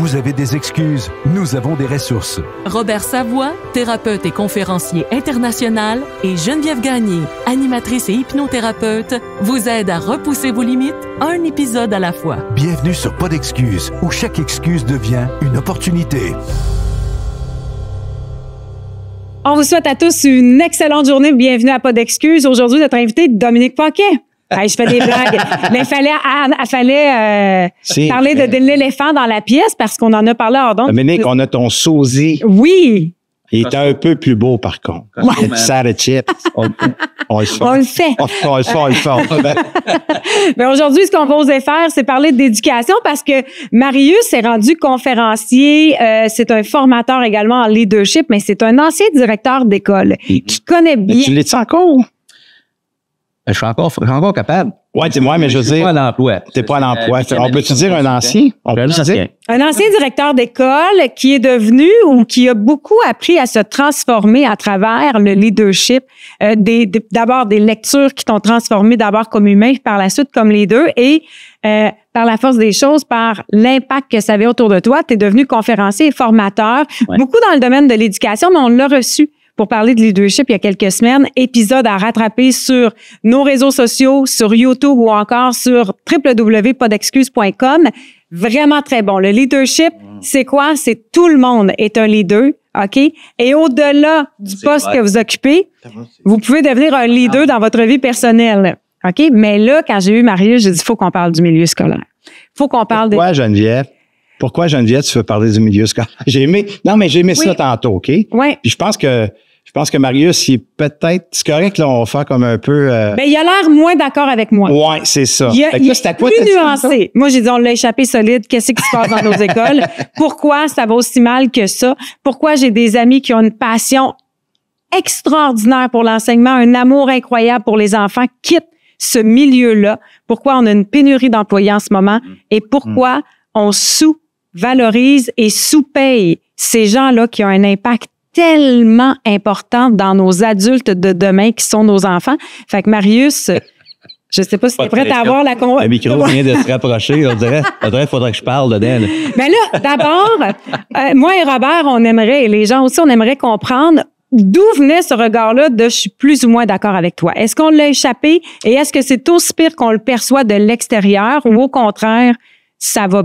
Vous avez des excuses, nous avons des ressources. Robert Savoie, thérapeute et conférencier international, et Geneviève Gagné, animatrice et hypnothérapeute, vous aident à repousser vos limites, un épisode à la fois. Bienvenue sur Pas d'excuses, où chaque excuse devient une opportunité. On vous souhaite à tous une excellente journée. Bienvenue à Pas d'excuses. Aujourd'hui, notre invité, Dominique Paquet. Hey, je fais des blagues. Mais il fallait parler de l'éléphant dans la pièce parce qu'on en a parlé hors d'onde. Dominique, on a ton sosie. Oui. Il est un peu plus beau, par contre. Une salad chips. On le fait. On le fait. On le fait. Mais aujourd'hui, ce qu'on va oser faire, c'est parler d'éducation parce que Marius s'est rendu conférencier. C'est un formateur également en leadership, mais c'est un ancien directeur d'école qui connaît bien. Tu l'es-tu encore? Je suis encore capable. Ouais, dis-moi, mais je veux dire. T'es pas à l'emploi. T'es pas à l'emploi. On peut-tu dire un ancien? On peut dire? Un ancien directeur d'école qui est devenu ou qui a beaucoup appris à se transformer à travers le leadership. D'abord des lectures qui t'ont transformé d'abord comme humain, puis par la suite comme leader et par la force des choses, par l'impact que ça avait autour de toi, tu es devenu conférencier et formateur. Ouais. Beaucoup dans le domaine de l'éducation, mais on l'a reçu pour parler de leadership il y a quelques semaines. Épisode à rattraper sur nos réseaux sociaux, sur YouTube ou encore sur www.podexcuse.com. Vraiment très bon. Le leadership, c'est quoi? C'est tout le monde est un leader, OK? Et au-delà du poste que vous occupez, vous pouvez devenir un leader dans votre vie personnelle, OK? Mais là, quand j'ai eu Marius, j'ai dit, il faut qu'on parle du milieu scolaire. Il faut qu'on parle Pourquoi, Geneviève, tu veux parler du milieu scolaire? J'ai aimé ça tantôt, OK? Oui. Puis je pense que Marius, il est peut-être, c'est correct, là, on va faire comme un peu... Ben, il a l'air moins d'accord avec moi. Ouais, c'est ça. Il est plus nuancé. Moi, j'ai dit, on l'a échappé solide. Qu'est-ce qui se passe dans nos écoles? Pourquoi ça va aussi mal que ça? Pourquoi j'ai des amis qui ont une passion extraordinaire pour l'enseignement, un amour incroyable pour les enfants, quittent ce milieu-là? Pourquoi on a une pénurie d'employés en ce moment? Et pourquoi on sous-valorise et sous-paye ces gens-là qui ont un impact tellement important dans nos adultes de demain qui sont nos enfants. Fait que Marius, je sais pas si tu es prêt à avoir la conversation. Le micro vient de se rapprocher. On dirait qu'il faudrait que je parle dedans. Mais là, d'abord, moi et Robert, on aimerait, et les gens aussi, on aimerait comprendre d'où venait ce regard-là de « je suis plus ou moins d'accord avec toi ». Est-ce qu'on l'a échappé et est-ce que c'est aussi pire qu'on le perçoit de l'extérieur ou au contraire, ça va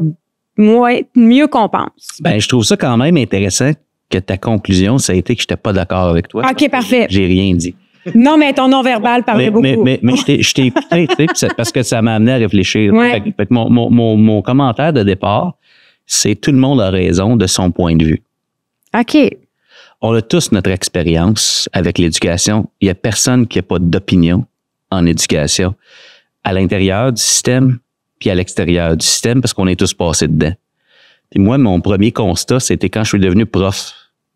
mieux qu'on pense? Ben, je trouve ça quand même intéressant que ta conclusion, ça a été que je n'étais pas d'accord avec toi. OK, parfait. J'ai rien dit. Non, mais ton non-verbal parlait beaucoup. Mais je t'ai écouté, tu sais, parce que ça m'a amené à réfléchir. Ouais. Fait que mon commentaire de départ, c'est tout le monde a raison de son point de vue. OK. On a tous notre expérience avec l'éducation. Il n'y a personne qui n'a pas d'opinion en éducation à l'intérieur du système puis à l'extérieur du système parce qu'on est tous passés dedans. Puis moi, mon premier constat, c'était quand je suis devenu prof.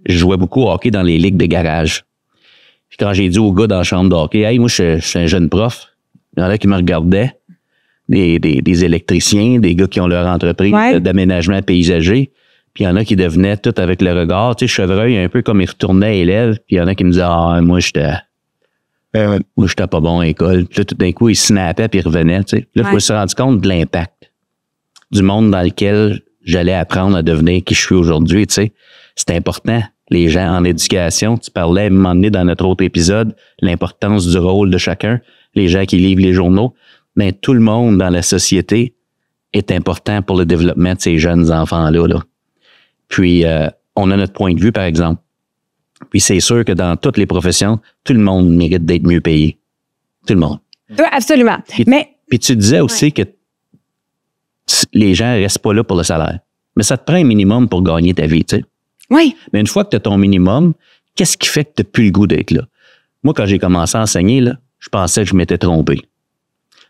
Je jouais beaucoup au hockey dans les ligues de garage. Puis quand j'ai dit aux gars dans la chambre de hockey, « Hey, moi, je suis un jeune prof. » Il y en a qui me regardaient, des électriciens, des gars qui ont leur entreprise d'aménagement paysager. Puis il y en a qui devenaient tout avec le regard, tu sais, chevreuil, un peu comme ils retournaient élèves. Puis il y en a qui me disaient « Ah, moi, j'étais pas bon à l'école. » Puis là, tout d'un coup, ils snappaient puis ils revenaient, tu sais. Là, je me suis rendu compte de l'impact du monde dans lequel j'allais apprendre à devenir qui je suis aujourd'hui, tu sais. C'est important. Les gens en éducation, tu parlais à un moment donné dans notre autre épisode, l'importance du rôle de chacun, les gens qui livrent les journaux. Mais tout le monde dans la société est important pour le développement de ces jeunes enfants-là, là. Puis, on a notre point de vue, par exemple. Puis, c'est sûr que dans toutes les professions, tout le monde mérite d'être mieux payé. Tout le monde. Absolument. Puis tu disais aussi que les gens restent pas là pour le salaire. Mais ça te prend un minimum pour gagner ta vie, tu sais. Oui. Mais une fois que tu as ton minimum, qu'est-ce qui fait que tu n'as plus le goût d'être là? Moi, quand j'ai commencé à enseigner, là, je pensais que je m'étais trompé.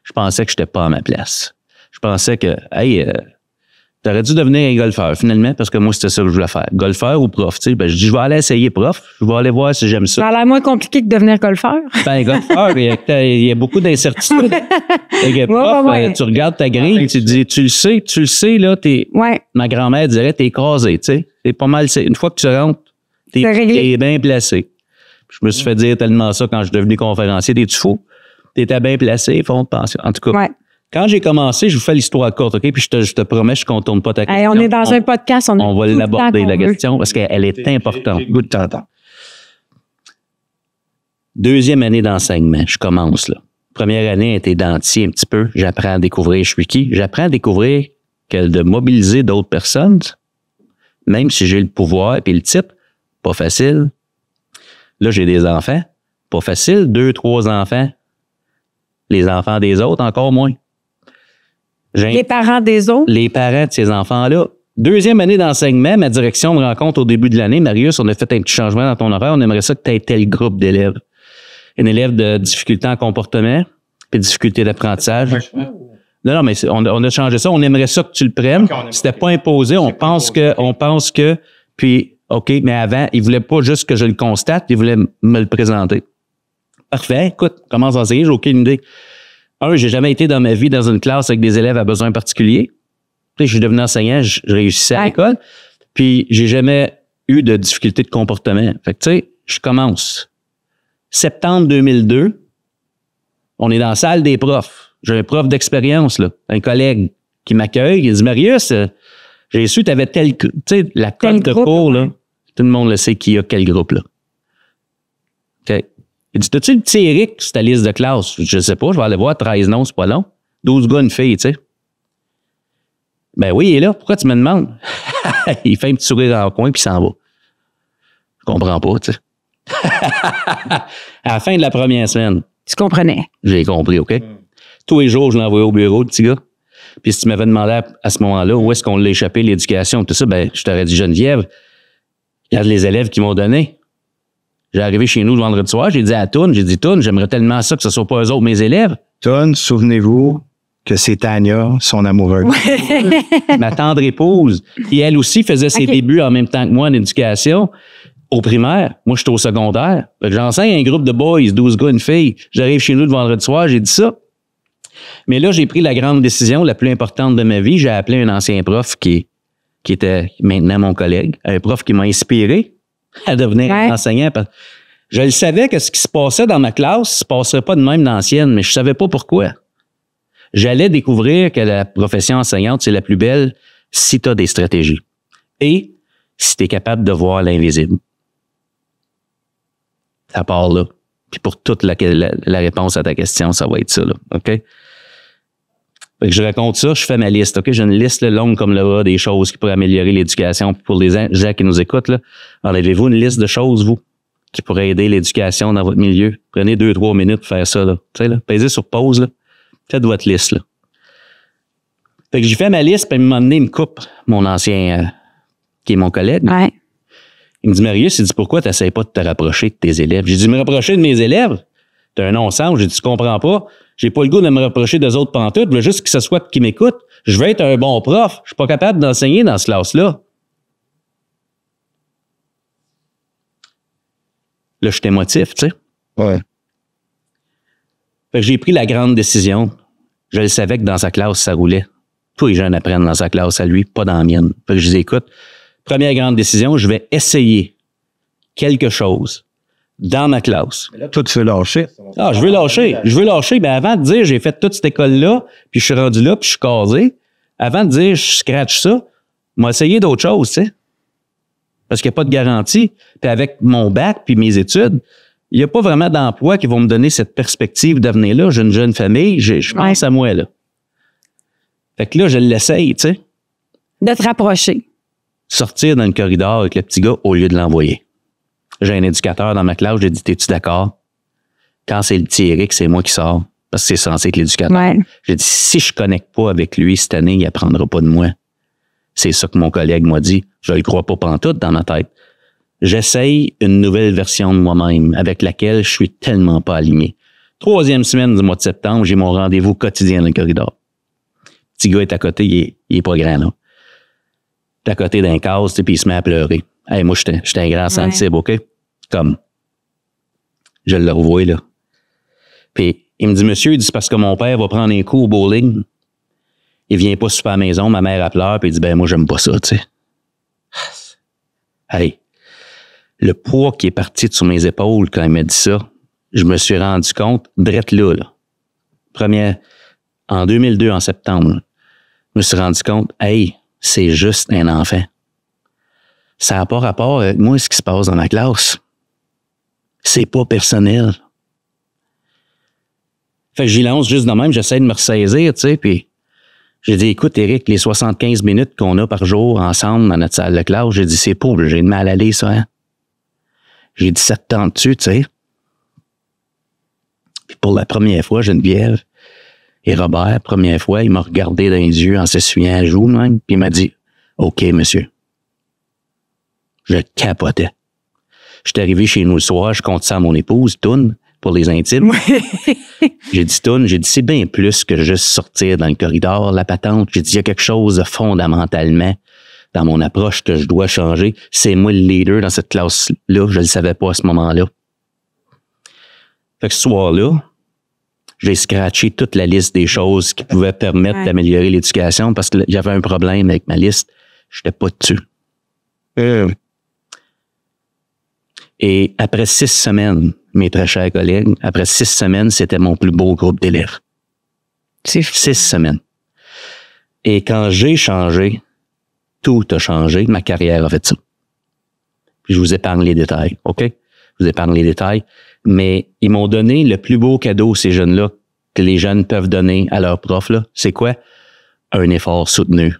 Je pensais que je n'étais pas à ma place. Je pensais que, t'aurais dû devenir un golfeur, finalement, parce que moi, c'était ça que je voulais faire. Golfeur ou prof, tu sais. Ben, je dis, je vais aller essayer prof. Je vais aller voir si j'aime ça. Ça a l'air moins compliqué que devenir golfeur. Ben, golfeur, il y a beaucoup d'incertitudes. Prof, tu regardes ta grille, tu dis, tu le sais, là, ma grand-mère dirait, t'es écrasé, tu sais. C'est pas mal, une fois que tu rentres, t'es bien placé. Je me suis fait dire tellement ça quand je suis devenu conférencier. T'es-tu fou? T'étais bien placé, fonds de pension. En tout cas, Quand j'ai commencé, je vous fais l'histoire courte, OK? Puis je te promets, je ne contourne pas ta question. Hey, on est dans un podcast, on va l'aborder, la veut. question, parce qu'elle est importante. J'ai le goût de t'entendre. Deuxième année d'enseignement, je commence là. Première année, était dentier un petit peu. J'apprends à découvrir je suis qui. J'apprends à découvrir que de mobiliser d'autres personnes, même si j'ai le pouvoir et le type, pas facile. Là, j'ai des enfants, pas facile. 2, 3 enfants. Les enfants des autres, encore moins. Les parents des autres? Les parents de ces enfants-là. Deuxième année d'enseignement, ma direction me rencontre au début de l'année. Marius, on a fait un petit changement dans ton horaire. On aimerait ça que tu aies tel groupe d'élèves. Un élève de difficulté en comportement puis difficulté d'apprentissage. Non, mais on a changé ça. On aimerait ça que tu le prennes. C'était pas imposé. On pense que, puis, OK, mais avant, il voulait pas juste que je le constate, il voulait me le présenter. Parfait. Écoute, commence à enseigner, j'ai aucune idée. J'ai jamais été dans ma vie dans une classe avec des élèves à besoins particuliers. Puis, je suis devenu enseignant, je réussissais à l'école. Puis, j'ai jamais eu de difficulté de comportement. Fait que, tu sais, je commence. Septembre 2002, on est dans la salle des profs. J'ai un prof d'expérience, là, un collègue qui m'accueille. Il dit, Marius, j'ai su que tu avais tel, tu sais, la cote de cours, là. Tout le monde le sait qui a quel groupe, là. OK. Il dit, t'as-tu le petit Eric sur ta liste de classe? Je sais pas, je vais aller voir, 13 noms, c'est pas long. 12 gars, une fille, tu sais. Ben oui, il est là. Pourquoi tu me demandes? Il fait un petit sourire dans le coin puis il s'en va. Je comprends pas, tu sais. À la fin de la première semaine. Tu comprenais. J'ai compris, OK? Tous les jours, je l'envoyais au bureau, le petit gars. Puis si tu m'avais demandé à ce moment-là où est-ce qu'on l'a échappé, l'éducation, tout ça, ben je t'aurais dit, Geneviève, regarde les élèves qui m'ont donné. J'ai arrivé chez nous le vendredi soir, j'ai dit à Toune, j'aimerais tellement ça que ce soit pas eux autres mes élèves. Toune, souvenez-vous que c'est Tania, son amoureuse. Ma tendre épouse, qui elle aussi faisait ses débuts en même temps que moi en éducation. Au primaire, moi, je suis au secondaire. J'enseigne un groupe de boys, 12 gars, une fille. J'arrive chez nous le vendredi soir, j'ai dit ça. Mais là, j'ai pris la grande décision, la plus importante de ma vie. J'ai appelé un ancien prof qui était maintenant mon collègue, un prof qui m'a inspiré à devenir enseignant. Je le savais que ce qui se passait dans ma classe se passerait pas de même dans l'ancienne, mais je savais pas pourquoi. J'allais découvrir que la profession enseignante, c'est la plus belle si tu as des stratégies. Et si tu es capable de voir l'invisible. Ça part là. Puis pour toute la réponse à ta question, ça va être ça, là. OK? Fait que je raconte ça, je fais ma liste, OK? J'ai une liste là, longue comme le bras des choses qui pourraient améliorer l'éducation. Pour les gens qui nous écoutent, là, enlevez-vous une liste de choses, vous, qui pourraient aider l'éducation dans votre milieu. Prenez 2-3 minutes pour faire ça, là. Tu sais, là, pesez sur pause, là. Faites votre liste, là. Fait que j'ai fait ma liste, puis à un moment donné, il me coupe mon ancien, qui est mon collègue. Ouais. Il me dit, Marius, il dit, pourquoi tu n'essaies pas de te rapprocher de tes élèves? J'ai dit, me rapprocher de mes élèves? T'as un non-sens. J'ai dit, tu comprends pas. J'ai pas le goût de me rapprocher des autres pantoutes. Je veux juste que ce soit qui m'écoutent. Je veux être un bon prof. Je suis pas capable d'enseigner dans cette classe-là. Là, j'étais émotif, tu sais. Ouais. Fait que j'ai pris la grande décision. Je le savais que dans sa classe, ça roulait. Tous les jeunes apprennent dans sa classe à lui, pas dans la mienne. Fait que je dis, écoute, première grande décision, je vais essayer quelque chose dans ma classe. Mais là, toi, tu veux lâcher. Ah, je veux lâcher. Mais avant de dire, j'ai fait toute cette école-là, puis je suis rendu là, puis je suis casé, avant de dire, je scratch ça, m'a essayé d'autres choses, tu sais. Parce qu'il n'y a pas de garantie. Puis avec mon bac, puis mes études, il n'y a pas vraiment d'emploi qui vont me donner cette perspective d'avenir-là. J'ai une jeune famille, je pense à moi, là. Fait que là, je l'essaye, tu sais. De te rapprocher. Sortir dans le corridor avec le petit gars au lieu de l'envoyer. J'ai un éducateur dans ma classe, j'ai dit, t'es-tu d'accord? Quand c'est le petit Eric, c'est moi qui sors. Parce que c'est censé être l'éducateur. Ouais. J'ai dit, si je connecte pas avec lui cette année, il apprendra pas de moi. C'est ça que mon collègue m'a dit. Je le crois pas pantoute dans ma tête. J'essaye une nouvelle version de moi-même avec laquelle je suis tellement pas aligné. 3e semaine du mois de septembre, j'ai mon rendez-vous quotidien dans le corridor. Le petit gars est à côté, il est pas grand, là. À côté d'un case, puis il se met à pleurer. Hey, moi, j'étais un grand sensible, OK? Comme, je le revois, là. Puis, il me dit, monsieur, il dit, parce que mon père va prendre un coup au bowling. Il vient pas super à la maison, ma mère a pleuré, puis il dit, ben, moi, j'aime pas ça, tu sais. Hey, le poids qui est parti sur mes épaules quand il m'a dit ça, je me suis rendu compte, drette là. Première, En 2002, en septembre, je me suis rendu compte, hey, c'est juste un enfant. Ça n'a pas rapport avec moi, ce qui se passe dans la classe. C'est pas personnel. Fait que j'y lance juste de même, j'essaie de me ressaisir, tu sais, puis j'ai dit, écoute, Éric, les 75 minutes qu'on a par jour ensemble dans notre salle de classe, j'ai dit, c'est pas obligé de mal aller, ça, hein? J'ai 17 ans dessus, tu sais. Puis pour la première fois, Geneviève et Robert, première fois, il m'a regardé dans les yeux en s'essuyant la joue, même, puis il m'a dit, OK, monsieur. Je capotais. J'étais arrivé chez nous le soir, je compte ça à mon épouse, Toune, pour les intimes. J'ai dit, Toune, c'est bien plus que juste sortir dans le corridor, la patente. J'ai dit, il y a quelque chose de fondamentalement dans mon approche que je dois changer. C'est moi le leader dans cette classe-là. Je ne le savais pas à ce moment-là. Fait que ce soir-là, j'ai scratché toute la liste des choses qui pouvaient permettre d'améliorer l'éducation parce que j'avais un problème avec ma liste. Je n'étais pas dessus. Et après 6 semaines, mes très chers collègues, après 6 semaines, c'était mon plus beau groupe d'élèves. C'est fou. 6 semaines. Et quand j'ai changé, tout a changé. Ma carrière a fait ça. Puis je vous épargne les détails, OK? Je vous épargne les détails. Mais ils m'ont donné le plus beau cadeau, ces jeunes-là, que les jeunes peuvent donner à leurs profs, là. C'est quoi? Un effort soutenu.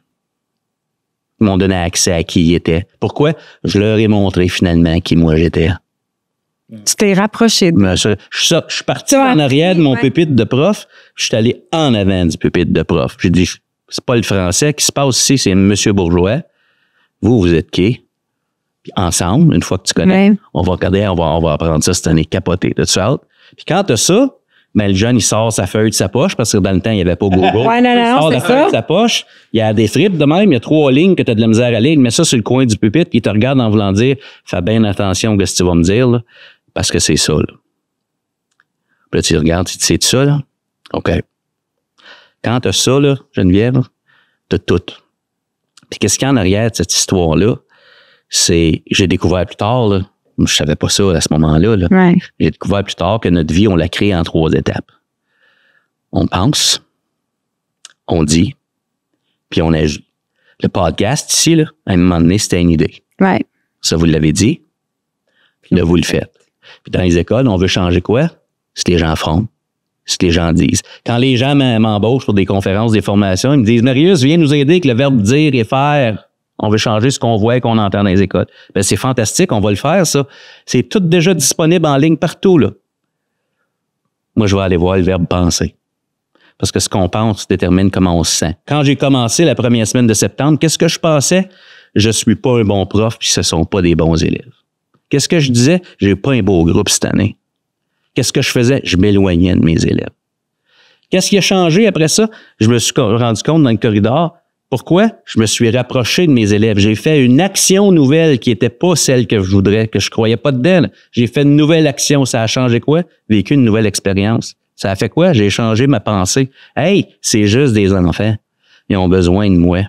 Ils m'ont donné accès à qui ils étaient. Pourquoi? Je leur ai montré finalement qui moi j'étais. Tu t'es rapproché de... Je suis parti en arrière de mon pupitre de prof, je suis allé en avant du pupitre de prof. J'ai dit, c'est pas le français qui se passe ici, c'est Monsieur Bourgeois. Vous êtes qui? Puis ensemble, une fois que tu connais, on va regarder, on va apprendre ça cette année, capoté, de suite. Puis quand t'as ça, ben, le jeune, il sort sa feuille de sa poche, parce que dans le temps, il n'y avait pas Google. Il sort la feuille de sa poche, il y a des fripes de même, il y a 3 lignes que tu as de la misère à lire, il met ça sur le coin du pupitre, puis il te regarde en voulant dire, fais bien attention à ce que tu vas me dire, là, parce que c'est ça, là. Puis là, tu regardes, tu dis, c'est ça, là? OK. Quand tu as ça, là, Geneviève, tu as tout. Puis qu'est-ce qu'il y a en arrière de cette histoire-là? C'est, j'ai découvert plus tard, là, je savais pas ça à ce moment-là. Là. J'ai découvert plus tard que notre vie, on l'a créée en 3 étapes. On pense, on dit, puis on agit. Le podcast ici, là, à un moment donné, c'était une idée. Ça, vous l'avez dit, puis là, vous le faites. Puis dans les écoles, on veut changer quoi? Ce que les gens font, ce que les gens disent. Quand les gens m'embauchent pour des conférences, des formations, ils me disent, Marius, viens nous aider avec le verbe dire et faire. On veut changer ce qu'on voit et qu'on entend dans les écoles. Ben, c'est fantastique, on va le faire, ça. C'est tout déjà disponible en ligne partout, là. Moi, je vais aller voir le verbe penser. Parce que ce qu'on pense détermine comment on se sent. Quand j'ai commencé la première semaine de septembre, qu'est-ce que je pensais? Je suis pas un bon prof, puis ce sont pas des bons élèves. Qu'est-ce que je disais? J'ai pas un beau groupe cette année. Qu'est-ce que je faisais? Je m'éloignais de mes élèves. Qu'est-ce qui a changé après ça? Je me suis rendu compte dans le corridor. Pourquoi? Je me suis rapproché de mes élèves. J'ai fait une action nouvelle qui était pas celle que je voudrais, que je croyais pas dedans. J'ai fait une nouvelle action. Ça a changé quoi? Vécu une nouvelle expérience. Ça a fait quoi? J'ai changé ma pensée. Hey, c'est juste des enfants. Ils ont besoin de moi.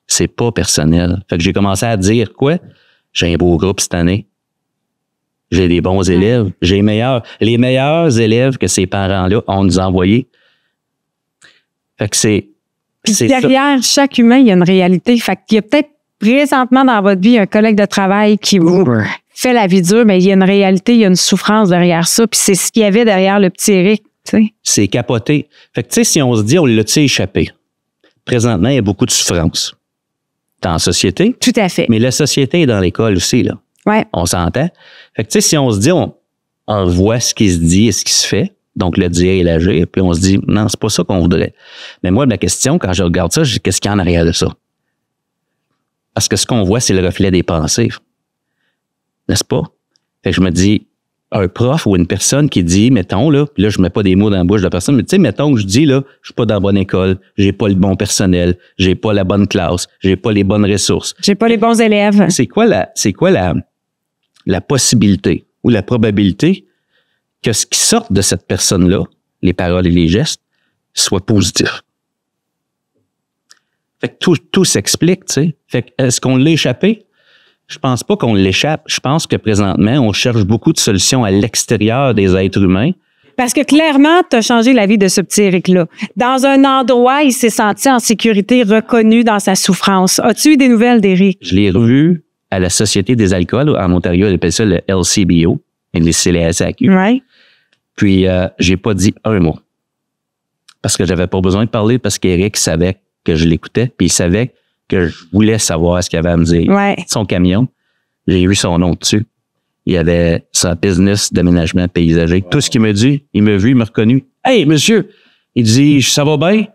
C'est pas personnel. Fait que j'ai commencé à dire quoi? J'ai un beau groupe cette année. J'ai des bons élèves. J'ai les meilleurs élèves que ces parents-là ont nous envoyés. Fait que c'est... Puis derrière chaque humain, il y a une réalité. Fait qu'il y a peut-être présentement dans votre vie un collègue de travail qui vous fait la vie dure, mais il y a une réalité, il y a une souffrance derrière ça. Puis c'est ce qu'il y avait derrière le petit Éric, tu sais. C'est capoté. Fait que tu sais, si on se dit, on l'a-tu échappé? Présentement, il y a beaucoup de souffrance dans la société. Tout à fait. Mais la société est dans l'école aussi, là. On s'entend. Fait que tu sais, si on se dit, on voit ce qui se dit et ce qui se fait, donc le dire et l'agir, puis on se dit, non, c'est pas ça qu'on voudrait. Mais moi, ma question, quand je regarde ça, je dis, qu'est-ce qu'il y a en arrière de ça? Parce que ce qu'on voit, c'est le reflet des pensées. N'est-ce pas? Fait que je me dis, un prof ou une personne qui dit, mettons, là, puis là, je mets pas des mots dans la bouche de la personne, mais tu sais, mettons que je dis, là, je suis pas dans la bonne école, j'ai pas le bon personnel, j'ai pas la bonne classe, j'ai pas les bonnes ressources. J'ai pas les bons élèves. C'est quoi la possibilité ou la probabilité que ce qui sorte de cette personne-là, les paroles et les gestes, soit positif. Fait que tout s'explique, tu sais. Fait que est-ce qu'on l'a échappé? Je pense pas qu'on l'échappe. Je pense que présentement, on cherche beaucoup de solutions à l'extérieur des êtres humains Parce que clairement, tu as changé la vie de ce petit Éric-là. Dans un endroit, il s'est senti en sécurité, reconnu dans sa souffrance. As-tu eu des nouvelles d'Éric? Je l'ai revu à la Société des alcools en Ontario, elle appelle ça le LCBO, et c'est la SAQ. Ouais. Puis, j'ai pas dit un mot. Parce que j'avais pas besoin de parler, parce qu'Éric savait que je l'écoutais, puis il savait que je voulais savoir ce qu'il avait à me dire. Ouais. Son camion, j'ai eu son nom dessus. Il y avait sa business d'aménagement paysager. Tout ce qu'il me dit, il m'a vu, il m'a reconnu. « Hey, monsieur! » Il dit, « Ça va bien?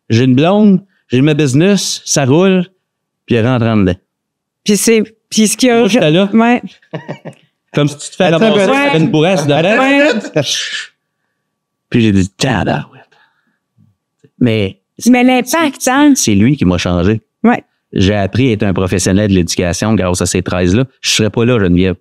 J'ai une blonde, j'ai ma business, ça roule. » Puis il rentre en dedans. Puis ce qu'il a... Moi, j'étais là. Ouais. Comme si tu te fais ramasser avec une bourrasse de Ouais. Puis j'ai dit, tabarouette. Mais l'impact, hein? c'est lui qui m'a changé. Ouais. J'ai appris à être un professionnel de l'éducation grâce à ces 13-là. Je serais pas là, Geneviève.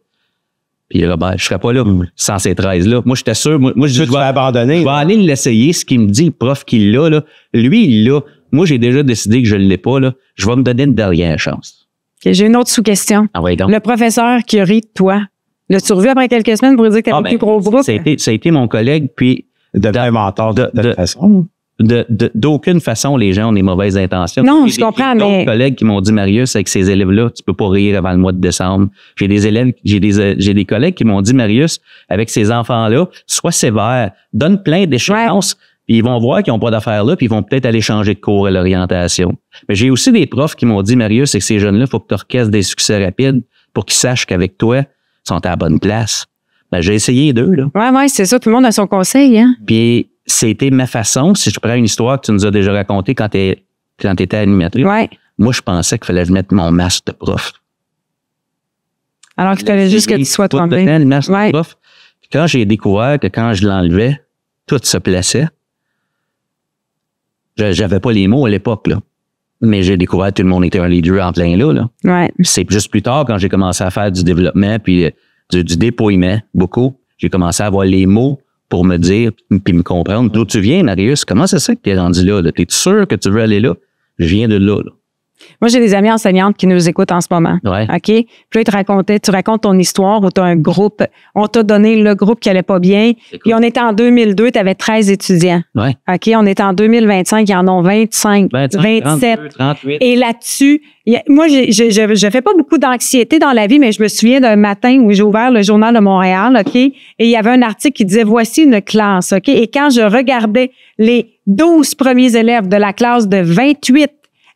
Puis Robert, je serais pas là sans ces 13-là. Moi, j'étais sûr. Moi je Tu vas abandonner. Je vais aller l'essayer. Ce qu'il me dit, le prof qui l'a, là. Lui, il l'a. Moi, j'ai déjà décidé que je l'ai pas, là. Je vais me donner une dernière chance. Okay, j'ai une autre sous-question. Ah ouais, donc. Le professeur qui a ri de toi, l'as-tu revu après quelques semaines pour dire que t'avais plus gros groupe? Ça a été mon collègue, puis Devenir un mentor de toute façon. D'aucune façon, les gens ont des mauvaises intentions. Non, je comprends, mais... J'ai d'autres collègues qui m'ont dit, Marius, avec ces élèves-là, tu peux pas rire avant le mois de décembre. J'ai des collègues qui m'ont dit, Marius, avec ces enfants-là, sois sévère, donne plein d'échéances, puis ils vont voir qu'ils n'ont pas d'affaires là, puis ils vont peut-être aller changer de cours à l'orientation. Mais j'ai aussi des profs qui m'ont dit, Marius, avec ces jeunes-là, il faut que tu orchestres des succès rapides pour qu'ils sachent qu'avec toi, ils sont à la bonne place. Ben, j'ai essayé d'eux, là. Ouais, c'est ça, tout le monde a son conseil, hein? Puis c'était ma façon, si je prends une histoire que tu nous as déjà racontée quand tu étais animatrice, moi, je pensais qu'il fallait que je mette mon masque de prof. Alors qu'il fallait juste que tu sois toi-même. Le masque de prof. Puis quand j'ai découvert que quand je l'enlevais, tout se plaçait. J'avais pas les mots à l'époque, là. Mais j'ai découvert que tout le monde était un leader en plein là. Ouais. C'est juste plus tard, quand j'ai commencé à faire du développement puis du déploiement, beaucoup, j'ai commencé à avoir les mots pour me dire puis me comprendre. D'où tu viens, Marius? Comment c'est ça que tu es rendu là? T'es sûr que tu veux aller là? Je viens de là. Moi, j'ai des amies enseignantes qui nous écoutent en ce moment. Ouais. OK? Puis là, tu racontes ton histoire où tu as un groupe. On t'a donné le groupe qui allait pas bien. Puis on était en 2002, tu avais 13 étudiants. Ouais. OK? On est en 2025, ils en ont 25, 27. 32, 38. Et là-dessus, moi, je fais pas beaucoup d'anxiété dans la vie, mais je me souviens d'un matin où j'ai ouvert le Journal de Montréal, OK? Et il y avait un article qui disait, voici une classe, OK? Et quand je regardais les 12 premiers élèves de la classe de 28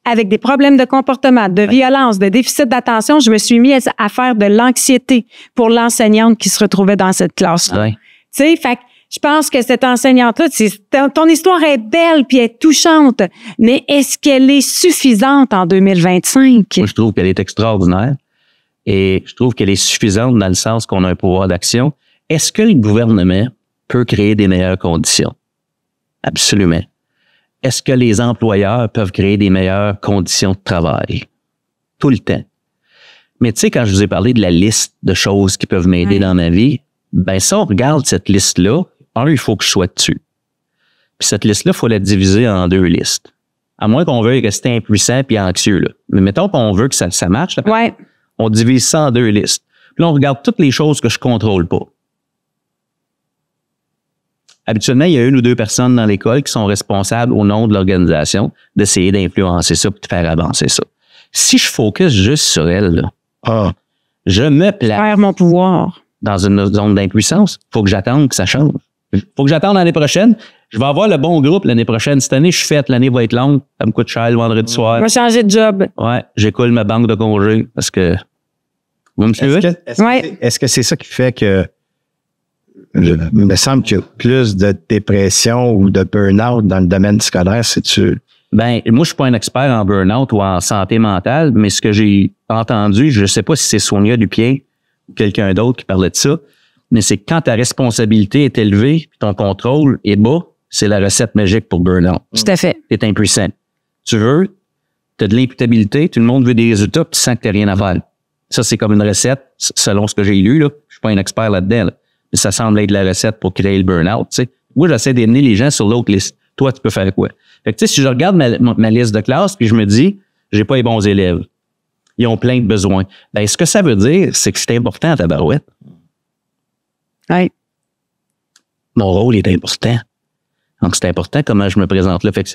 avec des problèmes de comportement, de violence, de déficit d'attention, je me suis mise à faire de l'anxiété pour l'enseignante qui se retrouvait dans cette classe-là. Ouais. Tu sais, fait que je pense que cette enseignante-là, ton histoire est belle puis elle est touchante, mais est-ce qu'elle est suffisante en 2025? Moi, je trouve qu'elle est extraordinaire et je trouve qu'elle est suffisante dans le sens qu'on a un pouvoir d'action. Est-ce que le gouvernement peut créer des meilleures conditions? Absolument. Est-ce que les employeurs peuvent créer des meilleures conditions de travail? Tout le temps. Mais tu sais, quand je vous ai parlé de la liste de choses qui peuvent m'aider dans ma vie, ben ça, on regarde cette liste-là. Il faut que je sois dessus. Puis cette liste-là, il faut la diviser en 2 listes. À moins qu'on veuille rester impuissant puis anxieux, là. Mais mettons qu'on veut que ça marche, là, on divise ça en 2 listes. Puis là, on regarde toutes les choses que je contrôle pas. Habituellement, il y a 1 ou 2 personnes dans l'école qui sont responsables au nom de l'organisation d'essayer d'influencer ça et de faire avancer ça. Si je focus juste sur elle, là, je me place Faire mon pouvoir dans une zone d'impuissance. Il faut que j'attende que ça change. Il faut que j'attende l'année prochaine. Je vais avoir le bon groupe l'année prochaine. Cette année, je suis faite. L'année va être longue. Ça me coûte cher le vendredi soir. Je vais changer de job. Ouais, j'écoule ma banque de congés parce que... Vous me suivez? Est-ce que c'est ça qui fait que il me semble qu'il y a plus de dépression ou de burn-out dans le domaine scolaire, c'est-tu? Ben, moi, je suis pas un expert en burn-out ou en santé mentale, mais ce que j'ai entendu, je sais pas si c'est Sonia Dupien ou quelqu'un d'autre qui parlait de ça, mais c'est quand ta responsabilité est élevée puis ton contrôle est bas, c'est la recette magique pour burn-out. Tout à fait. T'es impuissant. Tu as de l'imputabilité, tout le monde veut des résultats, puis tu sens que t'as rien à faire. Ça, c'est comme une recette, selon ce que j'ai lu, là. Je suis pas un expert là-dedans, là. Mais ça semble être la recette pour créer le burn-out, tu sais. Moi, j'essaie d'amener les gens sur l'autre liste. Toi, tu peux faire quoi? Fait que, tu sais, si je regarde ma liste de classe, puis je me dis, j'ai pas les bons élèves. Ils ont plein de besoins. Ben, ce que ça veut dire, c'est que c'est important à ta barouette. Oui. mon rôle est important. Donc, c'est important comment je me présente là. Fait que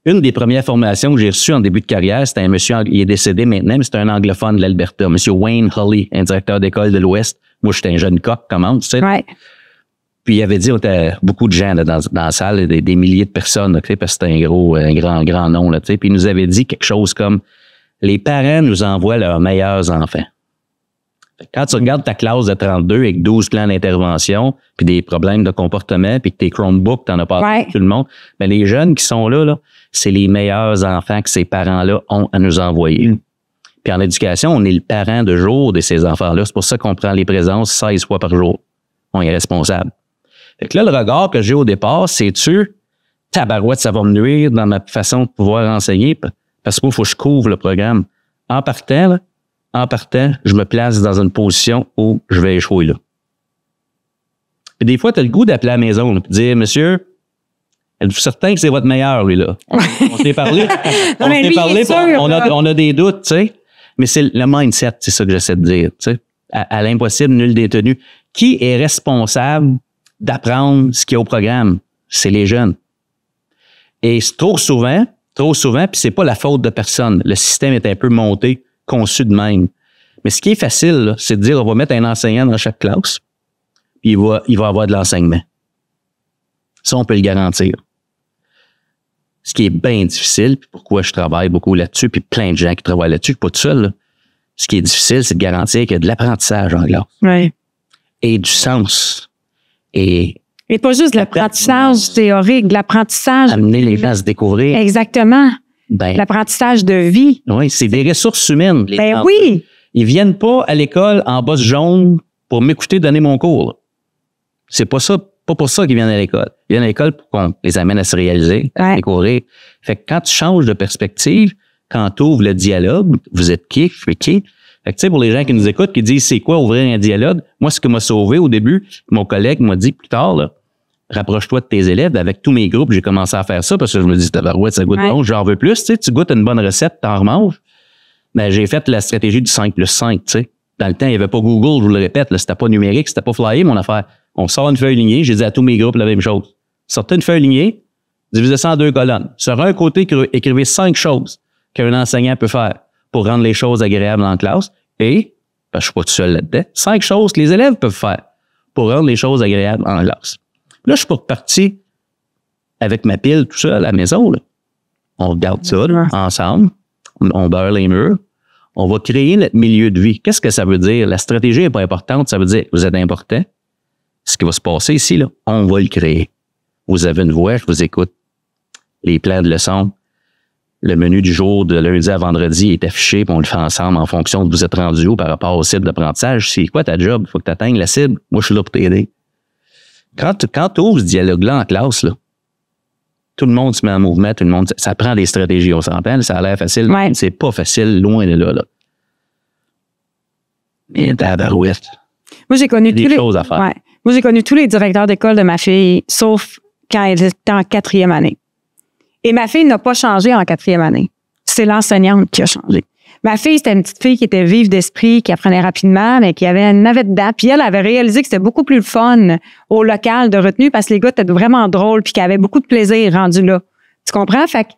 une des premières formations que j'ai reçues en début de carrière, c'était un monsieur, il est décédé maintenant, mais c'était un anglophone de l'Alberta, monsieur Wayne Hulley, un directeur d'école de l'Ouest. Moi, j'étais un jeune coq, comment, tu sais. Ouais. Puis il avait dit, on était beaucoup de gens là, dans la salle, des milliers de personnes, là, parce que c'était un grand nom. Là, puis il nous avait dit quelque chose comme, les parents nous envoient leurs meilleurs enfants. Quand tu regardes ta classe de 32 avec 12 plans d'intervention, puis des problèmes de comportement, puis que tes Chromebooks, t'en as pas tout le monde, mais les jeunes qui sont là, c'est les meilleurs enfants que ces parents-là ont à nous envoyer. Puis en éducation, on est le parent de jour de ces enfants-là. C'est pour ça qu'on prend les présences 16 fois par jour. On est responsable. Fait que là, le regard que j'ai au départ, c'est-tu, tabarouette, ça va me nuire dans ma façon de pouvoir enseigner, parce qu'il faut que je couvre le programme. En partant, je me place dans une position où je vais échouer là. Puis des fois, tu as le goût d'appeler à la maison et de dire, monsieur, êtes-vous certain que c'est votre meilleur, lui, là? On s'est parlé. On a des doutes, tu sais. Mais c'est le mindset, c'est ça que j'essaie de dire, tu sais. À l'impossible, nul détenu. Qui est responsable d'apprendre ce qu'il y a au programme? C'est les jeunes. Et trop souvent, puis c'est pas la faute de personne. Le système est un peu monté, conçu de même. Mais ce qui est facile, là, c'est de dire, on va mettre un enseignant dans chaque classe, puis il va avoir de l'enseignement. Ça, on peut le garantir. Ce qui est bien difficile, puis pourquoi je travaille beaucoup là-dessus, puis plein de gens qui travaillent là-dessus, je suis pas tout seul, là. Ce qui est difficile, c'est de garantir qu'il y a de l'apprentissage en classe. Oui. Et du sens. Et pas juste de l'apprentissage théorique, de l'apprentissage. Amener les gens à se découvrir. Exactement. L'apprentissage de vie. Oui, c'est des ressources humaines. Oui. Ils viennent pas à l'école en bosse jaune pour m'écouter donner mon cours. Là. C'est pas pour ça qu'ils viennent à l'école. Ils viennent à l'école pour qu'on les amène à se réaliser, à découvrir. Fait que quand tu changes de perspective, quand tu ouvres le dialogue, vous êtes qui, je suis qui. Fait que tu sais, pour les gens qui nous écoutent, qui disent c'est quoi ouvrir un dialogue, moi, ce qui m'a sauvé au début, mon collègue m'a dit plus tard, là, rapproche-toi de tes élèves. Avec tous mes groupes, j'ai commencé à faire ça parce que je me dis, tabarouette, ça goûte bon, j'en veux plus. Tu sais, tu goûtes une bonne recette, t'en remanges. Ben, j'ai fait la stratégie du 5+5, tu sais. Dans le temps, il n'y avait pas Google, je vous le répète, là, c'était pas numérique, c'était pas flyer, mon affaire. On sort une feuille lignée, j'ai dit à tous mes groupes la même chose. Sortez une feuille lignée, divisez ça en 2 colonnes. Sur un côté, écrivez 5 choses qu'un enseignant peut faire pour rendre les choses agréables en classe. Et, ben, je suis pas tout seul là-dedans, 5 choses que les élèves peuvent faire pour rendre les choses agréables en classe. Là, je suis pas reparti avec ma pile tout seul à la maison. Là. On regarde ça là, ensemble, on beurre les murs, on va créer notre milieu de vie. Qu'est-ce que ça veut dire? La stratégie n'est pas importante, ça veut dire vous êtes important. Ce qui va se passer ici, là, on va le créer. Vous avez une voix, je vous écoute. Les plans de leçons, le menu du jour de lundi à vendredi est affiché, puis on le fait ensemble en fonction de vous êtes rendu où par rapport aux cibles d'apprentissage. C'est quoi ta job? Il faut que tu atteignes la cible. Moi, je suis là pour t'aider. Quand tu ouvres ce dialogue-là en classe, là, tout le monde se met en mouvement, tout le monde, ça prend des stratégies, on s'entend, ça a l'air facile. Ouais. C'est pas facile, loin de là. Mais tabarouette. Moi, j'ai connu des choses à faire. Ouais. Moi, j'ai connu tous les directeurs d'école de ma fille, sauf quand elle était en 4e année. Et ma fille n'a pas changé en 4e année. C'est l'enseignante qui a changé. Ma fille, c'était une petite fille qui était vive d'esprit, qui apprenait rapidement, mais qui avait une navette dedans. Puis elle avait réalisé que c'était beaucoup plus le fun au local de retenue parce que les gars étaient vraiment drôles puis qu'elle avait beaucoup de plaisir rendu là. Tu comprends? Fait que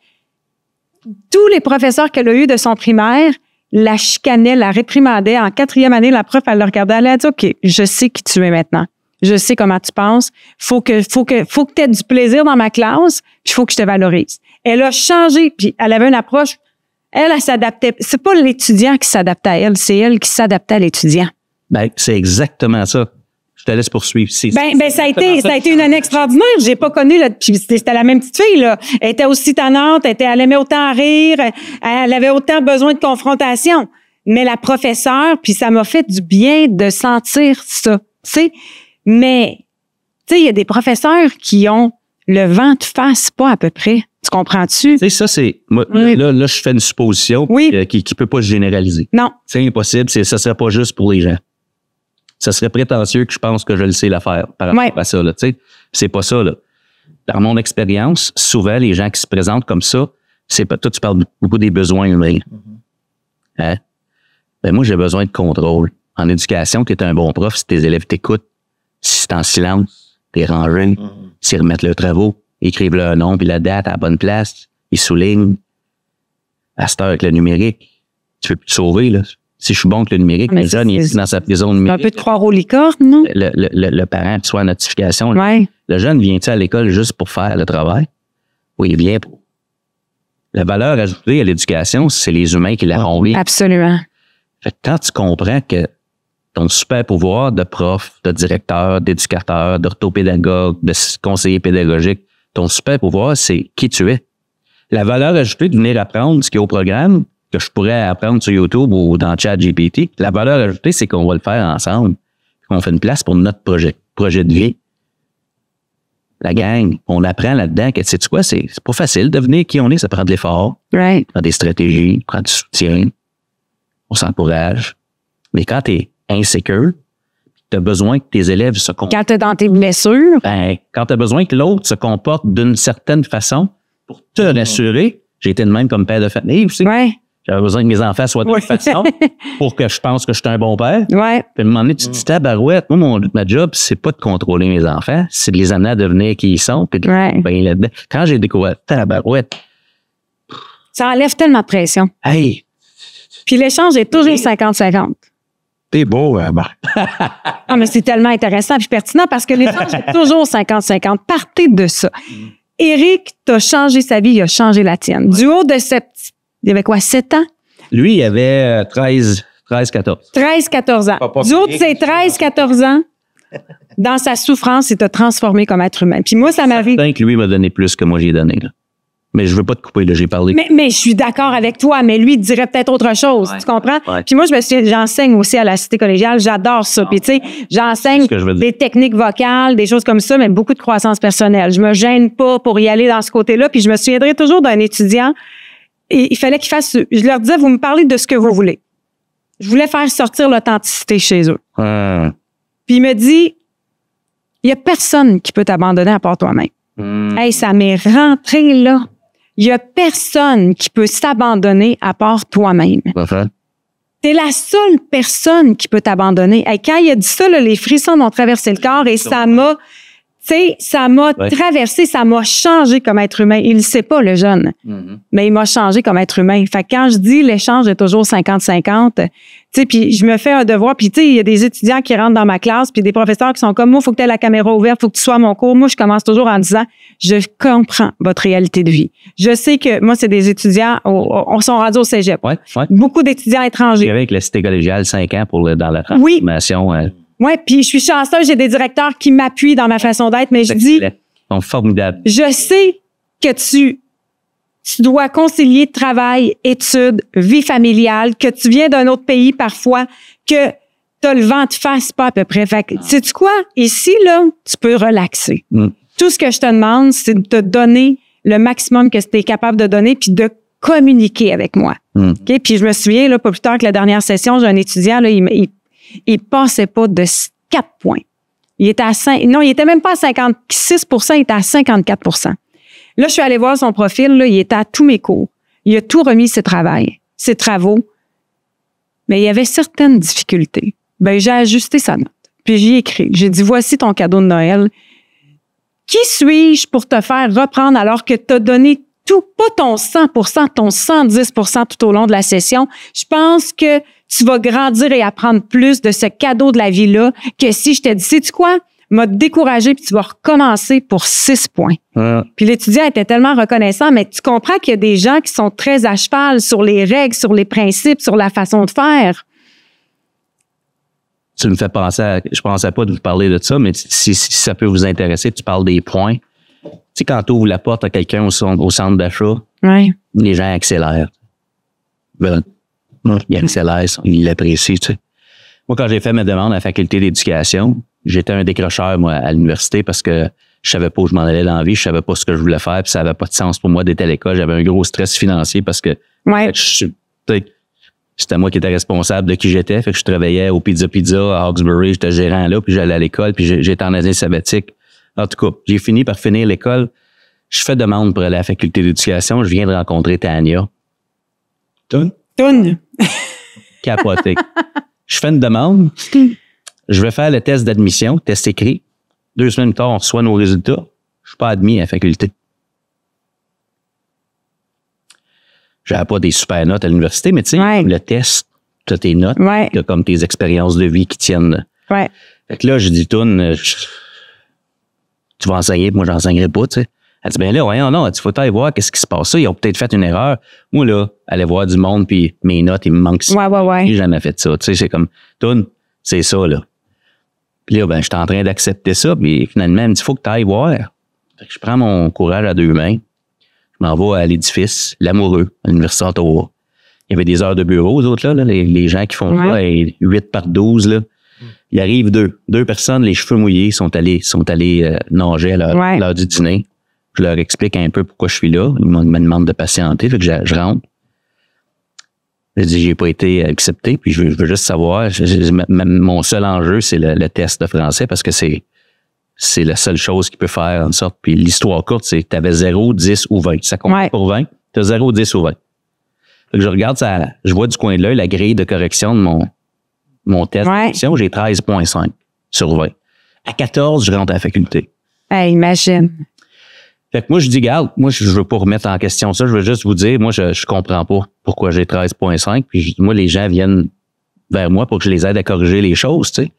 tous les professeurs qu'elle a eus de son primaire la chicanaient, la réprimandaient. En 4e année, la prof, elle le regardait, elle a dit « OK, je sais qui tu es maintenant. Je sais comment tu penses. Faut que tu aies du plaisir dans ma classe, puis il faut que je te valorise. » Elle a changé, puis elle avait une approche. Elle s'adaptait. C'est pas l'étudiant qui s'adaptait à elle, c'est elle qui s'adaptait à l'étudiant. Ben, c'est exactement ça. Je te laisse poursuivre. Ça a été une année extraordinaire. J'ai pas connu, puis c'était la même petite fille, là. Elle était aussi tannante, elle aimait autant rire, elle avait autant besoin de confrontation. Mais la professeure, puis ça m'a fait du bien de sentir ça, tu sais. Mais, tu sais, il y a des professeurs qui ont le vent de face, pas à peu près. Tu comprends-tu? Tu sais, ça, c'est... Moi, oui. Là, je fais une supposition qui peut pas se généraliser. Non. C'est impossible. Ça serait pas juste pour les gens. Ça serait prétentieux que je pense que je le sais la faire par rapport à ça, là. Tu sais, c'est pas ça, là. Par mon expérience, souvent, les gens qui se présentent comme ça, c'est pas... Toi, tu parles beaucoup des besoins humains. Hein? Ben, moi, j'ai besoin de contrôle. En éducation, tu es un bon prof si tes élèves t'écoutent. Si c'est en silence, les ranger, s'y remettre leurs travaux, écrivent leur nom puis la date à la bonne place, ils soulignent. À cette heure avec le numérique, tu peux plus te sauver, là. Si je suis bon avec le numérique, le jeune, il est dans sa prison numérique. Un peu de croire aux licornes, non? Le parent reçoit la notification. Ouais. Le jeune vient-tu à l'école juste pour faire le travail? Oui, il vient pour. La valeur ajoutée à l'éducation, c'est les humains qui la font vivre. Absolument. Fait que quand tu comprends que ton super pouvoir de prof, de directeur, d'éducateur, d'orthopédagogue, de conseiller pédagogique, ton super pouvoir, c'est qui tu es. La valeur ajoutée de venir apprendre ce qui est au programme, que je pourrais apprendre sur YouTube ou dans ChatGPT, la valeur ajoutée, c'est qu'on va le faire ensemble. On fait une place pour notre projet de vie. La gang, on apprend là-dedans que, sais-tu quoi, c'est pas facile de devenir qui on est, ça prend de l'effort, Right. ça prend des stratégies, ça prend du soutien, on s'encourage. Mais quand t'es insécure, t'as besoin que tes élèves se comportent. Quand t'es dans tes blessures, Quand t'as besoin que l'autre se comporte d'une certaine façon pour te rassurer, j'ai été de même comme père de famille aussi. ouais, J'avais besoin que mes enfants soient d'une façon pour que je pense que je suis un bon père. ouais. Puis à un moment donné, tu te dis, tabarouette, moi, ma job, c'est pas de contrôler mes enfants, c'est de les amener à devenir qui ils sont. Puis de Ouais. ben, là-dedans. Quand j'ai découvert tabarouette, Ça enlève tellement de pression. hey, Puis l'échange est toujours 50-50. T'es beau, Marc. Ah, mais c'est tellement intéressant et pertinent parce que l'échange est toujours 50-50. Partez de ça. Éric, t'as changé sa vie, il a changé la tienne. Du haut de il y avait quoi, 7 ans? lui, il avait 13, 14. 13-14 ans. Du haut de ses 13-14 ans, dans sa souffrance, il t'a transformé comme être humain. Puis moi, ça m'arrive. Certain que lui m'a donné plus que moi j'ai donné. Là. Mais je veux pas te couper, là, j'ai parlé. Mais je suis d'accord avec toi, mais lui, il dirait peut-être autre chose. Ouais. Tu comprends? Ouais. Puis moi, j'enseigne aussi à la cité collégiale. J'adore ça. Puis tu sais, j'enseigne C'est ce que je veux dire. des techniques vocales, des choses comme ça, mais beaucoup de croissance personnelle. Je me gêne pas pour y aller dans ce côté-là. Puis je me souviendrai toujours d'un étudiant. Et il fallait qu'il fasse... Je leur disais, vous me parlez de ce que vous voulez. Je voulais faire sortir l'authenticité chez eux. Puis il me dit, il y a personne qui peut t'abandonner à part toi-même. Hey, ça m'est rentré là. Il y a personne qui peut s'abandonner à part toi-même. T'es la seule personne qui peut t'abandonner. Hey, quand il a dit ça, là, les frissons m'ont traversé le corps et ça m'a, tu sais, ça m'a traversé, ça m'a changé comme être humain. Il le sait pas, le jeune, mais il m'a changé comme être humain. Fait que quand je dis l'échange est toujours 50-50, tu sais, puis je me fais un devoir, puis tu sais, il y a des étudiants qui rentrent dans ma classe, puis des professeurs qui sont comme moi, faut que tu aies la caméra ouverte, faut que tu sois à mon cours. Moi, je commence toujours en disant, je comprends votre réalité de vie. Je sais que moi, c'est des étudiants, on sont rendus au cégep. Ouais. Beaucoup d'étudiants étrangers. J'ai avec la cité collégiale 5 ans dans la transformation. Oui, puis je suis chanceuse, j'ai des directeurs qui m'appuient dans ma façon d'être, mais je dis, Ils sont formidables. je sais que tu dois concilier travail, études, vie familiale, que tu viens d'un autre pays parfois, que tu as le vent de face pas à peu près. Fait que, sais-tu quoi? Ici, là, tu peux relaxer. Tout ce que je te demande, c'est de te donner le maximum que tu es capable de donner puis de communiquer avec moi. OK? Puis je me souviens, là, pas plus tard que la dernière session, j'ai un étudiant, là, il passait pas de 4 points. Il était à 5, non, il était même pas à 56 il était à 54 Là, je suis allée voir son profil, là, il était à tous mes cours. Il a tout remis ses travaux. Mais il y avait certaines difficultés. Ben, j'ai ajusté sa note. Puis j'y ai écrit. J'ai dit, voici ton cadeau de Noël. Qui suis-je pour te faire reprendre alors que tu as donné tout, pas ton 100%, ton 110% tout au long de la session? Je pense que tu vas grandir et apprendre plus de ce cadeau de la vie-là que si je t'ai dit, sais-tu quoi? M'a découragé puis tu vas recommencer pour 6 points. Puis l'étudiant était tellement reconnaissant, mais tu comprends qu'il y a des gens qui sont très à cheval sur les règles, sur les principes, sur la façon de faire. Tu me fais penser je pensais pas de vous parler de ça, mais si ça peut vous intéresser, tu parles des points. Tu sais, quand tu ouvres la porte à quelqu'un au centre d'achat, les gens accélèrent. Ils accélèrent, ils l'apprécient, tu sais. Moi, quand j'ai fait ma demande à la faculté d'éducation, j'étais un décrocheur, moi, à l'université parce que je savais pas où je m'en allais dans la vie, je savais pas ce que je voulais faire, puis ça avait pas de sens pour moi d'être à l'école. J'avais un gros stress financier parce que c'était moi qui étais responsable de qui j'étais. Fait que je travaillais au Pizza à Hawkesbury, j'étais gérant là, puis j'allais à l'école, puis j'étais en année sabbatique. En tout cas, j'ai fini par finir l'école. Je fais demande pour aller à la faculté d'éducation. Je viens de rencontrer Tania. Toune. Capoté. Je fais une demande. Je vais faire le test d'admission, test écrit. 2 semaines plus tard, on reçoit nos résultats. Je suis pas admis à la faculté. J'avais pas des super notes à l'université, mais tu sais, le test, tu as tes notes, tu as comme tes expériences de vie qui tiennent. Ouais. Fait que là, j'ai dit, Toune, tu vas enseigner, puis moi, j'enseignerai pas, tu sais. Elle dit, ben là, voyons, non, il faut aller voir qu'est-ce qui se passe. Ils ont peut-être fait une erreur. Moi, là, aller voir du monde, puis mes notes, il me manque ça. J'ai jamais fait ça. Tu sais, c'est comme, Toune, c'est ça, là. Puis là, ben, j'étais en train d'accepter ça, puis finalement, elle me dit, faut que tu ailles voir. Fait que je prends mon courage à 2 mains. Je m'en vais à l'édifice, l'Amoureux, à l'Université d'Ottawa. Il y avait des heures de bureau, aux autres, là, les gens qui font ça, et 8 par 12, là. Il arrive 2 personnes, les cheveux mouillés, sont allés nager à l'heure du dîner. Je leur explique un peu pourquoi je suis là. Ils me demandent de patienter, fait que je rentre. Je dis, j'ai pas été accepté, puis je veux juste savoir, mon seul enjeu, c'est le test de français, parce que c'est la seule chose qui peut faire en sorte. Puis l'histoire courte, c'est que tu avais 0, 10 ou 20. Ça compte pour 20. Tu as 0, 10 ou 20. Fait que je regarde ça, je vois du coin de l'œil la grille de correction de mon test de correction. J'ai 13,5 sur 20. À 14, je rentre à la faculté. Imagine. Fait que moi, je dis, garde, moi, je veux pas remettre en question ça. Je veux juste vous dire, moi, je comprends pas pourquoi j'ai 13,5. Puis moi, les gens viennent vers moi pour que je les aide à corriger les choses, tu sais.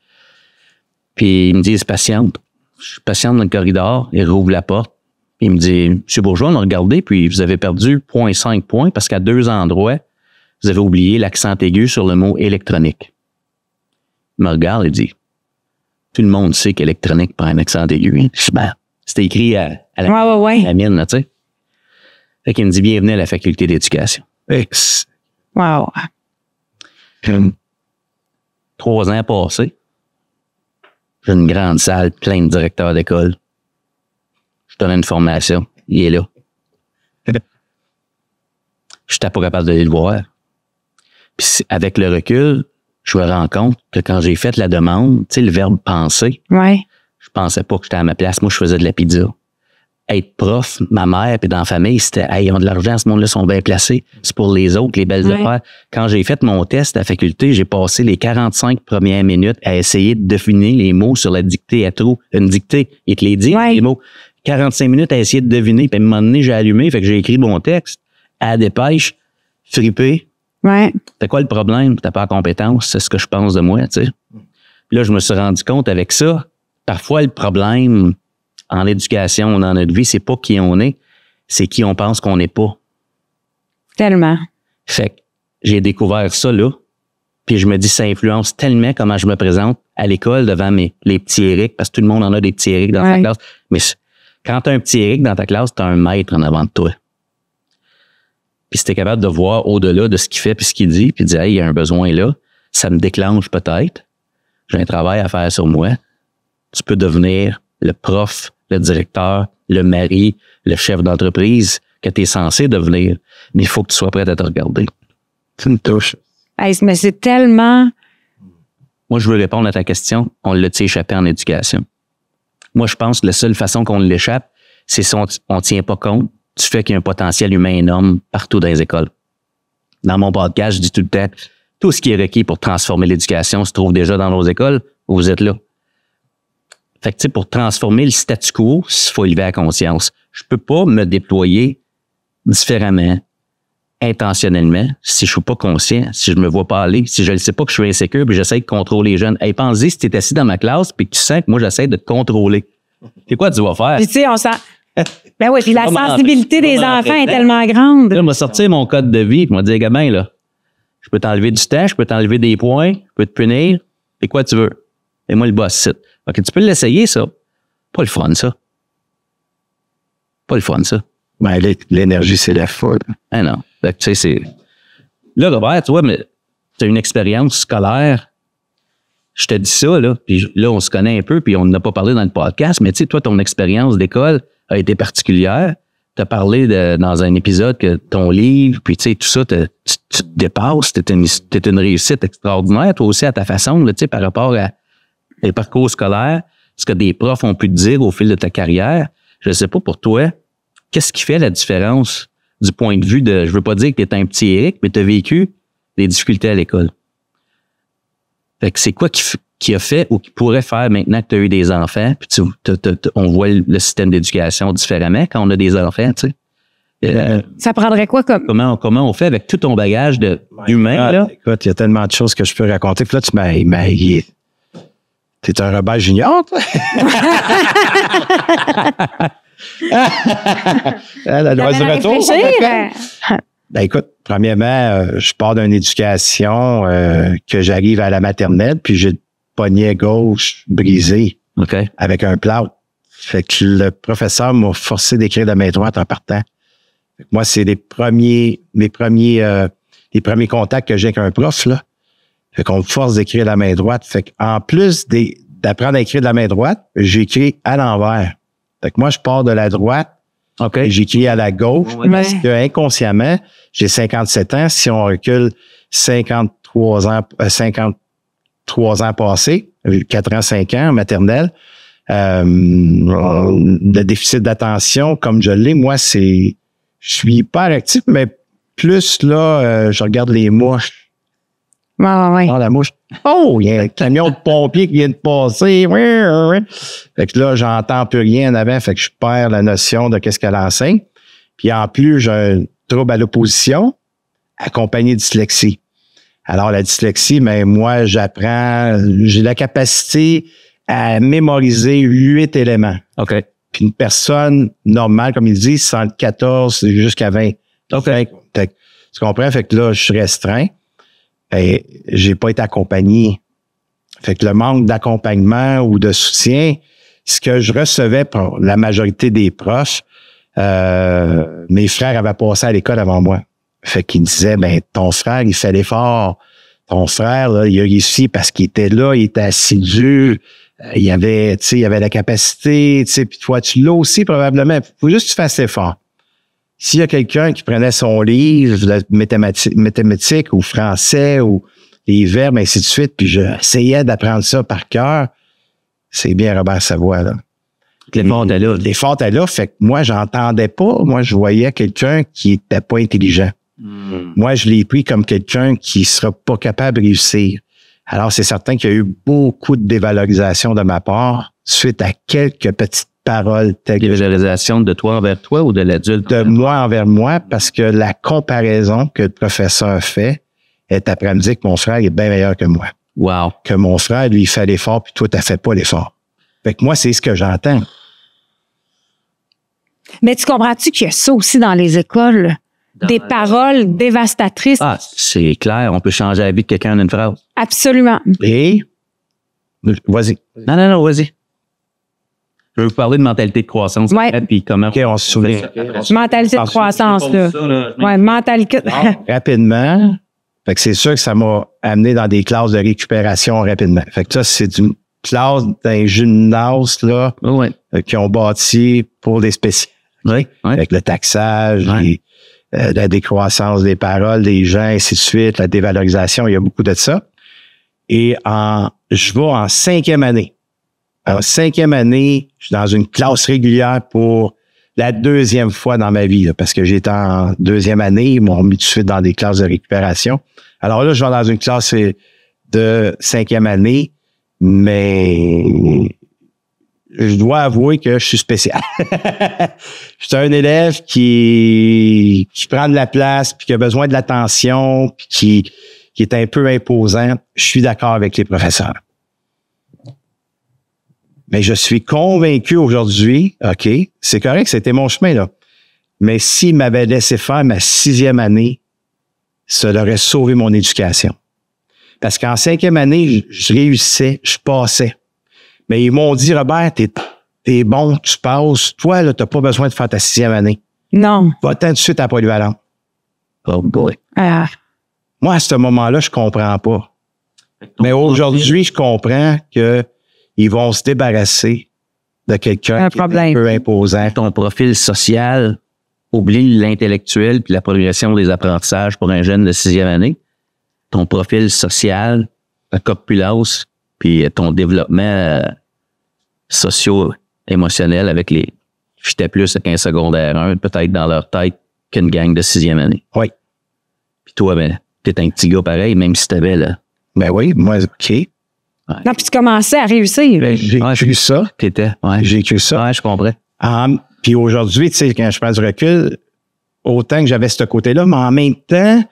Puis ils me disent, patiente. Je suis patiente dans le corridor. Il rouvre la porte. Puis il me dit, Monsieur Bourgeois, on a regardé, puis vous avez perdu 0,5 points parce qu'à 2 endroits, vous avez oublié l'accent aigu sur le mot électronique. Il me regarde et dit, tout le monde sait qu'électronique prend un accent aigu. Je dis, ben, c'était écrit à la mine, là, tu sais. Fait qu'il me dit, bienvenue à la faculté d'éducation. Wow. 3 ans passés. J'ai une grande salle, plein de directeurs d'école. Je donne une formation. Il est là. Je n'étais pas capable d'aller le voir. Puis avec le recul, je me rends compte que quand j'ai fait la demande, tu sais, le verbe penser, je pensais pas que j'étais à ma place. Moi, je faisais de la pizza. Être prof, ma mère, puis dans la famille, c'était, hey, ils ont de l'argent, ce monde-là sont bien placés. C'est pour les autres, les belles affaires. Quand j'ai fait mon test à la faculté, j'ai passé les 45 premières minutes à essayer de deviner les mots sur la dictée à trous. Une dictée, il te les dit, les mots. 45 minutes à essayer de deviner, puis à un moment donné, j'ai allumé, fait que j'ai écrit mon texte à la dépêche, fripé. C'est quoi le problème? T'as pas la compétence, c'est ce que je pense de moi, tu sais. Puis là, je me suis rendu compte avec ça, parfois le problème en éducation, dans notre vie, c'est pas qui on est, c'est qui on pense qu'on n'est pas. Tellement. Fait que j'ai découvert ça là, puis je me dis, ça influence tellement comment je me présente à l'école devant les petits Éric, parce que tout le monde en a des petits Éric dans sa classe. Mais quand t'as un petit Éric dans ta classe, t'as un maître en avant de toi. Puis si t'es capable de voir au-delà de ce qu'il fait puis ce qu'il dit, puis de dire, hey, il y a un besoin là, ça me déclenche peut-être. J'ai un travail à faire sur moi. Tu peux devenir le prof, le directeur, le mari, le chef d'entreprise que tu es censé devenir. Mais il faut que tu sois prêt à te regarder. C'est une touche. Mais c'est tellement... Moi, je veux répondre à ta question. On l'a échappé en éducation. Moi, je pense que la seule façon qu'on l'échappe, c'est si on ne tient pas compte du fait qu'il y a un potentiel humain énorme partout dans les écoles. Dans mon podcast, je dis tout le temps, tout ce qui est requis pour transformer l'éducation se trouve déjà dans nos écoles. Vous êtes là. Fait que, tu sais, pour transformer le statu quo, il faut élever la conscience. Je peux pas me déployer différemment, intentionnellement, si je suis pas conscient, si je me vois pas aller, si je ne sais pas que je suis insécure, puis j'essaie de contrôler les jeunes. Hey, pense-y, si t'es assis dans ma classe, puis que tu sens que moi, j'essaie de te contrôler. C'est quoi tu vas faire? Puis, tu sais, on sent... Ben oui, puis la sensibilité des enfants est tellement grande. Là, je vais sortir mon code de vie, puis je vais dire, gamin, là, je peux t'enlever du temps, je peux t'enlever des points, je peux te punir, et quoi tu veux? Et moi, le boss site. OK, tu peux l'essayer, ça. Pas le fun, ça. Pas le fun, ça. Ben, l'énergie, c'est la folle. Ah non. Tu sais, c'est... Là, Robert, tu vois, mais tu as une expérience scolaire. Je te dis ça, là, puis là, on se connaît un peu, puis on n'a pas parlé dans le podcast, mais tu sais, toi, ton expérience d'école a été particulière. Tu as parlé dans un épisode que ton livre, puis tu sais, tout ça, tu te dépasses, t'es une réussite extraordinaire, toi aussi, à ta façon, là, tu sais, par rapport à les parcours scolaires, ce que des profs ont pu te dire au fil de ta carrière. Je ne sais pas pour toi, qu'est-ce qui fait la différence du point de vue de, je veux pas dire que tu es un petit Éric, mais tu as vécu des difficultés à l'école. Fait que c'est quoi qui qui a fait ou qui pourrait faire maintenant que tu as eu des enfants, puis on voit le système d'éducation différemment quand on a des enfants, tu sais. Ça prendrait quoi comme... Comment on fait avec tout ton bagage d'humain, là? Écoute, il y a tellement de choses que je peux raconter. Puis là, tu m'as... T'es un rebelle junior, toi? La loi du retour. Ben, écoute, premièrement, je pars d'une éducation que j'arrive à la maternelle, puis j'ai le poignet gauche brisé avec un plâtre. Fait que le professeur m'a forcé d'écrire de la main droite en partant. Fait que moi, c'est les premiers contacts que j'ai avec un prof, là. Fait qu'on me force d'écrire de la main droite. Fait qu'en plus d'apprendre à écrire de la main droite, j'écris à l'envers. Fait que moi, je pars de la droite. Et j'écris à la gauche. Parce que inconsciemment, j'ai 57 ans. Si on recule 53 ans passés, 4 ans, 5 ans, maternelle, le déficit d'attention, comme je l'ai, moi, je suis hyper actif, mais plus là, je regarde les mouches. Ouais. Oh, la mouche. Oh, il y a un camion de pompiers qui vient de passer. Fait que là, j'entends plus rien en avant. Fait que je perds la notion de qu'est-ce qu'elle enseigne. Puis en plus, j'ai un trouble à l'opposition accompagné de dyslexie. Alors, la dyslexie, mais moi, j'ai la capacité à mémoriser 8 éléments. OK. Puis une personne normale, comme il dit, 114 jusqu'à 20. OK. Tu comprends? Fait que là, je suis restreint. Ben, j'ai pas été accompagné. Fait que le manque d'accompagnement ou de soutien, ce que je recevais pour la majorité des profs, mes frères avaient passé à l'école avant moi. Fait qu'ils me disaient, ben, ton frère, il fait l'effort. Ton frère, là, il a réussi parce qu'il était là, il était assidu. Il avait la capacité, puis toi, tu l'as aussi probablement. Il faut juste que tu fasses l'effort. S'il y a quelqu'un qui prenait son livre de mathématiques ou français ou les verbes, ainsi de suite, puis j'essayais d'apprendre ça par cœur, c'est bien Robert Savoie, là. L'effort était là. L'effort était là, fait que moi, j'entendais pas. Moi, je voyais quelqu'un qui était pas intelligent. Moi, je l'ai pris comme quelqu'un qui sera pas capable de réussir. Alors, c'est certain qu'il y a eu beaucoup de dévalorisation de ma part suite à quelques petites paroles. Dévalorisation de toi envers toi ou de l'adulte? De moi envers moi, parce que la comparaison que le professeur fait est après me dire que mon frère est bien meilleur que moi. Wow. Que mon frère, lui, il fait l'effort, puis toi, t'as fait pas l'effort. Fait que moi, c'est ce que j'entends. Mais tu comprends-tu qu'il y a ça aussi dans les écoles? Des paroles dévastatrices. Ah, c'est clair. On peut changer la vie de quelqu'un en une phrase. Absolument. Et, vas-y. Non, vas-y. Je veux vous parler de mentalité de croissance. Ouais. Puis comment... OK, on se souvient. Mentalité de croissance, là. Ouais, mentalité. Rapidement. Fait que c'est sûr que ça m'a amené dans des classes de récupération rapidement. Fait que ça, c'est une classe d'un gymnase, là, qui ont bâti pour des spécialistes. Oui. Avec le taxage, la décroissance des paroles des gens, ainsi de suite, la dévalorisation, il y a beaucoup de ça. Et je vais en 5e année. En 5e année, je suis dans une classe régulière pour la 2e fois dans ma vie, là, parce que j'étais en 2e année, ils m'ont mis tout de suite dans des classes de récupération. Alors là, je vais dans une classe de 5e année, mais je dois avouer que je suis spécial. Je suis un élève qui prend de la place, puis qui a besoin de l'attention, puis qui est un peu imposant. Je suis d'accord avec les professeurs. Mais je suis convaincu aujourd'hui, OK, c'est correct, c'était mon chemin, là. Mais s'il m'avait laissé faire ma 6e année, ça aurait sauvé mon éducation. Parce qu'en 5e année, je réussissais, je passais. Mais ils m'ont dit, Robert, t'es bon, tu passes. Toi, là, t'as pas besoin de faire ta 6e année. Non. Va-t'en tout de suite à Polyvalente. Oh boy. Moi, à ce moment-là, je comprends pas. Mais aujourd'hui, je comprends que ils vont se débarrasser de quelqu'un qui est un peu imposant. Ton profil social oublie l'intellectuel puis la progression des apprentissages pour un jeune de 6e année. Ton profil social, la copulence, puis ton développement socio-émotionnel avec les j'étais plus à 15 secondaire 1, peut-être dans leur tête qu'une gang de 6e année. Oui. Puis toi, ben, t'es un petit gars pareil, même si t'avais là. Ben oui, moi, OK. Non, puis tu commençais à réussir. Ben, j'ai cru ça. T'étais, ouais. J'ai cru ça. Ouais, je comprends. Puis aujourd'hui, tu sais, quand je prends du recul, autant que j'avais ce côté-là, mais en même temps,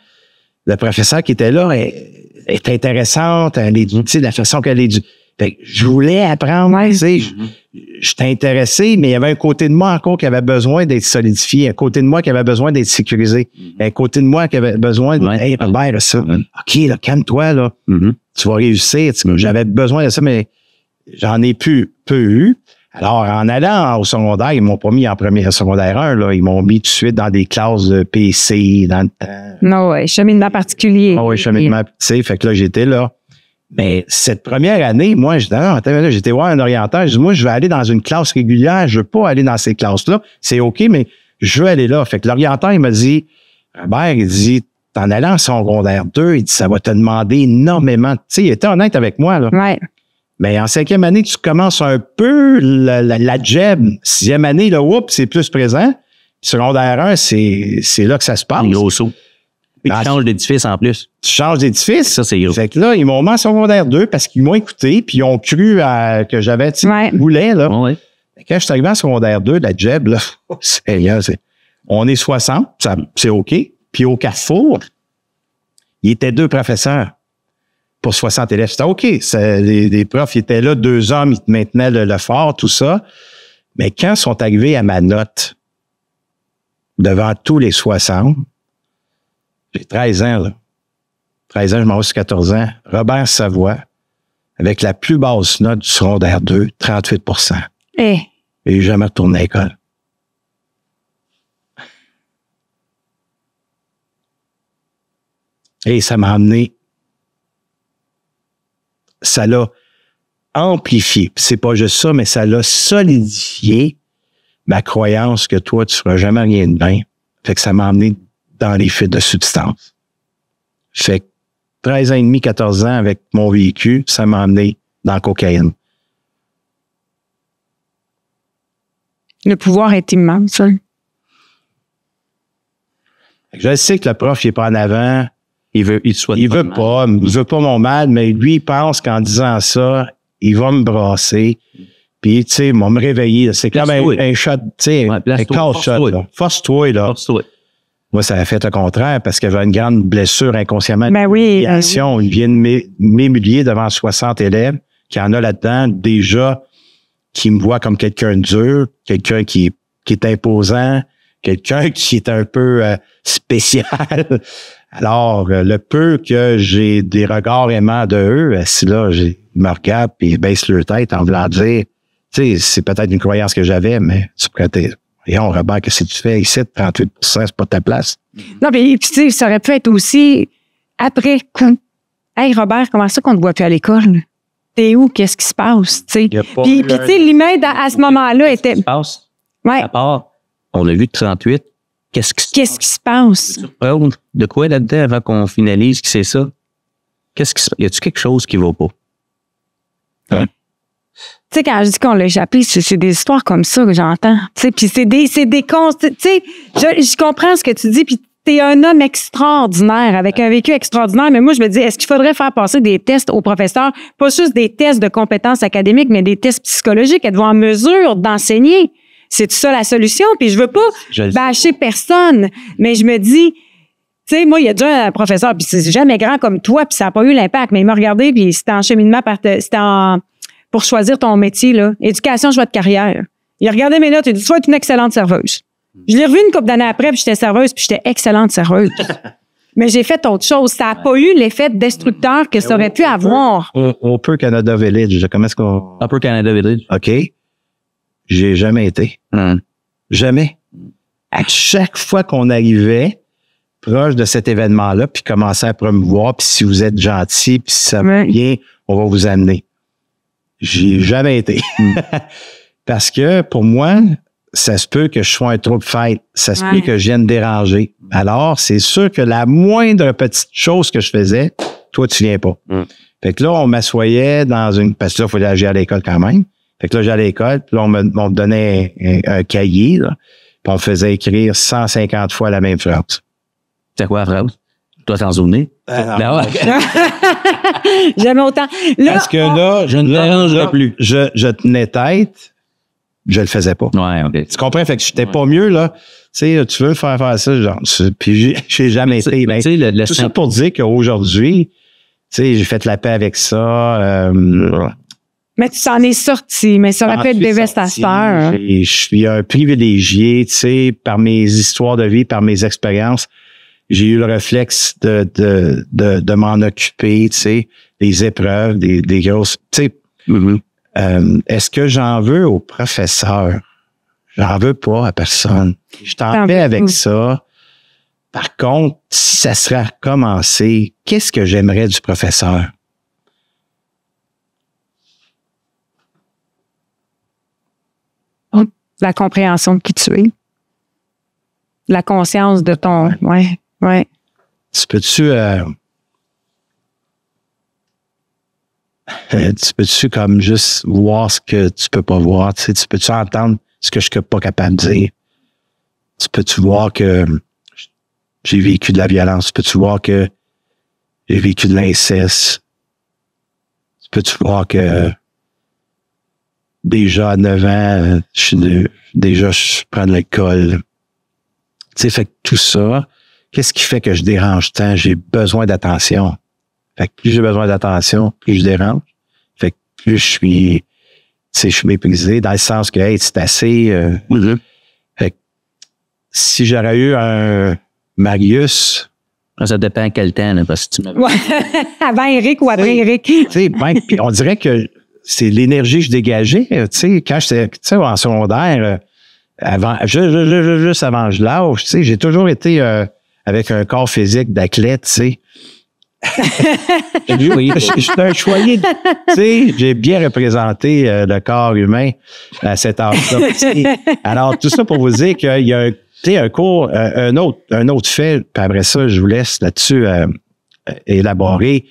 le professeur qui était là est intéressante, tu sais, la façon qu'elle est Fait que je voulais apprendre, tu sais, j'étais intéressé, mais il y avait un côté de moi encore qui avait besoin d'être solidifié, un côté de moi qui avait besoin d'être sécurisé, un côté de moi qui avait besoin de hey, Robert, ça, OK, là, calme-toi, là, tu vas réussir. J'avais besoin de ça, mais j'en ai peu eu. Alors, en allant au secondaire, ils m'ont pas mis en premier secondaire 1, là, ils m'ont mis tout de suite dans des classes de PC, dans le temps. Non, ouais, cheminement particulier. Ah oui, cheminement, tu sais, fait que là, j'étais là. Mais cette première année, moi, j'étais voir un orienteur. Je dis, moi, je vais aller dans une classe régulière. Je veux pas aller dans ces classes-là. C'est OK, mais je veux aller là. Fait que l'orienteur, il m'a dit, Robert, il dit, t'en allant en secondaire 2, il dit, ça va te demander énormément. Tu sais, il était honnête avec moi, là. Ouais. Mais en 5e année, tu commences un peu la jab. 6e année, là, oups, c'est plus présent. Secondaire 1, c'est là que ça se passe. Un gros saut. Puis tu changes d'édifice en plus. Tu changes d'édifice. Ça, c'est gros. Fait que là, ils m'ont mis en secondaire 2 parce qu'ils m'ont écouté puis ils ont cru que j'avais, tu sais, voulais, là. Ouais. Quand je suis arrivé en secondaire 2, la jab, là, on est 60, c'est OK. Puis au Carrefour, il était 2 professeurs pour 60 élèves. C'était OK. Les profs, ils étaient là, 2 hommes, ils te maintenaient le fort, tout ça. Mais quand ils sont arrivés à ma note, devant tous les 60, j'ai 13 ans, là. 13 ans, je m'en vais sur 14 ans. Robert Savoie, avec la plus basse note du secondaire 2, 38 %. Et il n'est jamais retourné à l'école. Et ça m'a amené, ça l'a amplifié. C'est pas juste ça, mais ça l'a solidifié ma croyance que toi, tu feras jamais rien de bien. Fait que ça m'a amené dans les fuites de substances. Fait que 13 ans et demi, 14 ans avec mon vécu, ça m'a amené dans la cocaïne. Le pouvoir est immense. Je sais que le prof, il est pas en avant. Il veut pas mon mal, mais lui, il pense qu'en disant ça, il va me brasser. Puis, tu sais, il va me réveiller. C'est comme un shot, tu sais, un casse shot. Force-toi, là. Force-toi. Moi, ça a fait le contraire parce qu'il y avait une grande blessure inconsciemment. Ben oui. Il vient de m'humilier devant 60 élèves, qui en a là-dedans déjà, qui me voit comme quelqu'un de dur, quelqu'un qui est imposant, quelqu'un qui est un peu spécial. Alors, le peu que j'ai des regards aimants de eux, si là, ils me regardent et ils baissent leur tête en voulant dire, tu sais, c'est peut-être une croyance que j'avais, mais tu pourrais être, voyons, Robert, qu'est-ce que tu fais ici? 38 %, c'est pas ta place. Non, mais tu sais, ça aurait pu être aussi après coup. Hey, Robert, comment ça qu'on ne te voit plus à l'école? T'es où? Qu'est-ce qui se passe? Puis tu sais, l'email à ce moment-là était. Qu'est-ce qui se passe? Ouais. À part, on a vu 38. Qu'est-ce qui se passe? De quoi là-dedans avant qu'on finalise que c'est ça? Y a-tu quelque chose qui va pas? Hein? Tu sais, quand je dis qu'on l'a échappé, c'est des histoires comme ça que j'entends. Tu sais, puis c'est des cons. Tu sais, je comprends ce que tu dis, puis t'es un homme extraordinaire, avec un vécu extraordinaire, mais moi, je me dis, est-ce qu'il faudrait faire passer des tests aux professeurs, pas juste des tests de compétences académiques, mais des tests psychologiques? Êtes-vous en mesure d'enseigner? C'est ça la solution? Puis je veux pas bâcher personne, mais je me dis, tu sais, moi, il y a déjà un professeur, puis c'est jamais grand comme toi, puis ça n'a pas eu l'impact, mais il m'a regardé, puis c'était en cheminement, pour choisir ton métier, là. Éducation, choix de carrière. Il a regardé mes notes, il a dit, tu vas être une excellente serveuse. Je l'ai revu une couple d'années après, puis j'étais serveuse, puis j'étais excellente serveuse. Mais j'ai fait autre chose. Ça n'a pas eu l'effet destructeur que ça aurait pu avoir. Upper Canada Village, comment est-ce qu'on... Upper Canada Village. OK. J'ai jamais été. Jamais. À chaque fois qu'on arrivait proche de cet événement-là, puis commençait à promouvoir, puis si vous êtes gentil, puis si ça va bien, on va vous amener. J'ai jamais été. Parce que pour moi, ça se peut que je sois un trouble fête. Ça se peut que je vienne déranger. Alors, c'est sûr que la moindre petite chose que je faisais, toi, tu viens pas. Fait que là, on m'assoyait dans une... Parce que là, il fallait agir à l'école quand même. Fait que là, j'allais à l'école, puis là, on me donnait un cahier, là, puis on me faisait écrire 150 fois la même phrase. C'est quoi la phrase? Toi, t'en souvenir? Non. Jamais autant. Là, Parce que là, je ne dérangerai plus. Je tenais tête, je le faisais pas. Ouais, OK. Tu comprends? Fait que j'étais pas mieux, là. Tu sais, tu veux faire ça, genre, puis j'ai jamais été. Ben, Tu sais, tout ça pour dire qu'aujourd'hui, tu sais, j'ai fait la paix avec ça. mais tu t'en es sorti, mais ça aurait pu être dévastateur. Je suis un privilégié, tu sais, par mes histoires de vie, par mes expériences. J'ai eu le réflexe de m'en occuper, tu sais, des épreuves, des grosses, tu sais. Est-ce que j'en veux aux professeurs? J'en veux pas à personne. Je t'en paix avec ça. Par contre, si ça serait à recommencer, qu'est-ce que j'aimerais du professeur? La compréhension de qui tu es. La conscience de ton... Ouais. Tu peux-tu comme juste voir ce que tu peux pas voir? Tu sais, tu peux-tu entendre ce que je suis pas capable de dire? Tu peux-tu voir que j'ai vécu de la violence? Tu peux-tu voir que j'ai vécu de l'inceste? Tu peux-tu voir que déjà à 9 ans, je prends de l'alcool? Tu sais, fait que tout ça, qu'est-ce qui fait que je dérange tant? J'ai besoin d'attention. Fait que plus j'ai besoin d'attention, plus je dérange. Fait que plus je suis méprisé, dans le sens que, hey, c'est assez. Fait que si j'aurais eu un Marius. Ça dépend à quel temps, là, parce que tu m'avais. Ouais. Avant Eric ou après Eric. Tu sais, ben, puis on dirait que c'est l'énergie que je dégageais. Tu sais, quand j'étais en secondaire, juste avant je lâche, tu sais, j'ai toujours été avec un corps physique d'athlète, tu sais. J'étais un choyé. Tu sais, j'ai bien représenté le corps humain à cet âge-là. Alors, tout ça pour vous dire qu'il y a un cours, un autre fait, puis après ça, je vous laisse là-dessus élaborer.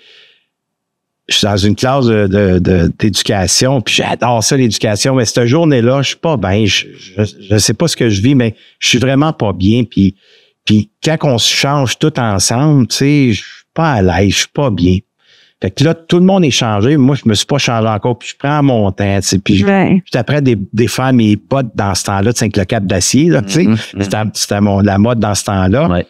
Je suis dans une classe d'éducation, puis j'adore ça, l'éducation, mais cette journée-là, je suis pas bien. Je sais pas ce que je vis, mais je suis vraiment pas bien. Puis quand on se change tout ensemble, tu sais, je suis pas à l'aise, je suis pas bien. Fait que là, tout le monde est changé. Moi, je me suis pas changé encore, puis je prends mon temps, tu sais, puis j'étais après des faire mes potes dans ce temps-là, tu sais, avec le cap d'acier, là, tu sais. C'était la mode dans ce temps-là. Ouais.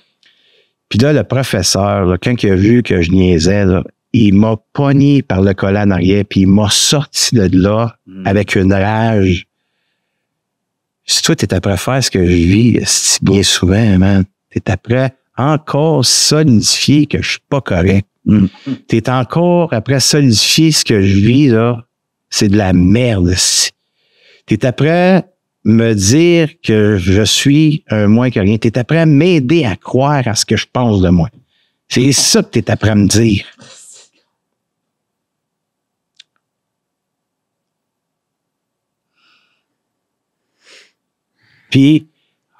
Puis là, le professeur, là, quand il a vu que je niaisais, là, il m'a pogné par le collet en arrière, puis il m'a sorti de là avec une rage. Si toi, t'es après faire ce que je vis, si bien souvent, man, t'es après encore solidifier que je suis pas correct. T'es encore après solidifier ce que je vis, là, c'est de la merde. T'es après me dire que je suis un moins que rien. T'es après m'aider à croire à ce que je pense de moi. C'est ça que t'es après me dire. Puis,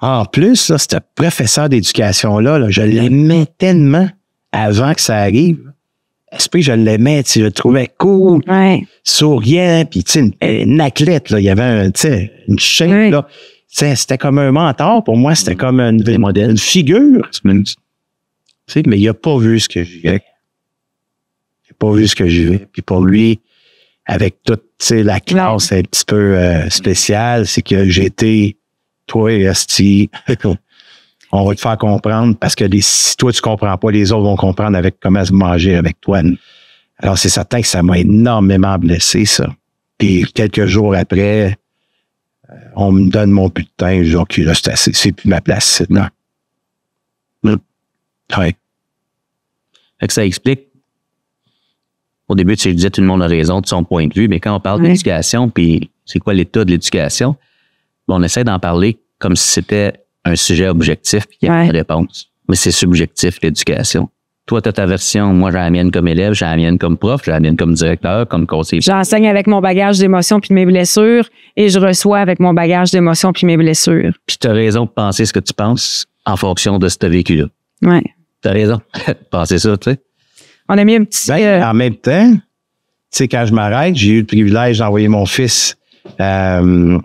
en plus, là, ce professeur d'éducation-là, là, je l'aimais tellement avant que ça arrive. Esprit, je l'aimais, je le trouvais cool, souriant, puis tu sais, une athlète, là, il y avait une chaîne, là. C'était comme un mentor pour moi, c'était comme une figure. Tu sais, mais il a pas vu ce que je vivais. Il a pas vu ce que je vivais. Puis pour lui, avec toute la classe un petit peu spéciale, c'est que j'ai été toi, Esti, on va te faire comprendre parce que si toi, tu comprends pas, les autres vont comprendre avec comment se manger avec toi. Alors, c'est certain que ça m'a énormément blessé, ça. Puis, quelques jours après, on me donne mon bulletin. Je dis, OK, là, c'est assez. C'est plus ma place. Non. Ouais. Fait que ça explique. Au début, tu disais, tout le monde a raison de son point de vue, mais quand on parle d'éducation, puis c'est quoi l'état de l'éducation? On essaie d'en parler comme si c'était un sujet objectif puis qu'il y a une réponse. Mais c'est subjectif, l'éducation. Toi, tu as ta version, moi, j'ai la mienne comme élève, j'ai la mienne comme prof, j'ai la mienne comme directeur, comme conseiller. J'enseigne avec mon bagage d'émotions puis de mes blessures et je reçois avec mon bagage d'émotions puis mes blessures. Puis tu as raison de penser ce que tu penses en fonction de ce que tu as vécu-là. Oui. Tu as raison de penser ça, tu sais. On a mis un petit... En même temps, tu sais, quand je m'arrête, j'ai eu le privilège d'envoyer mon fils dans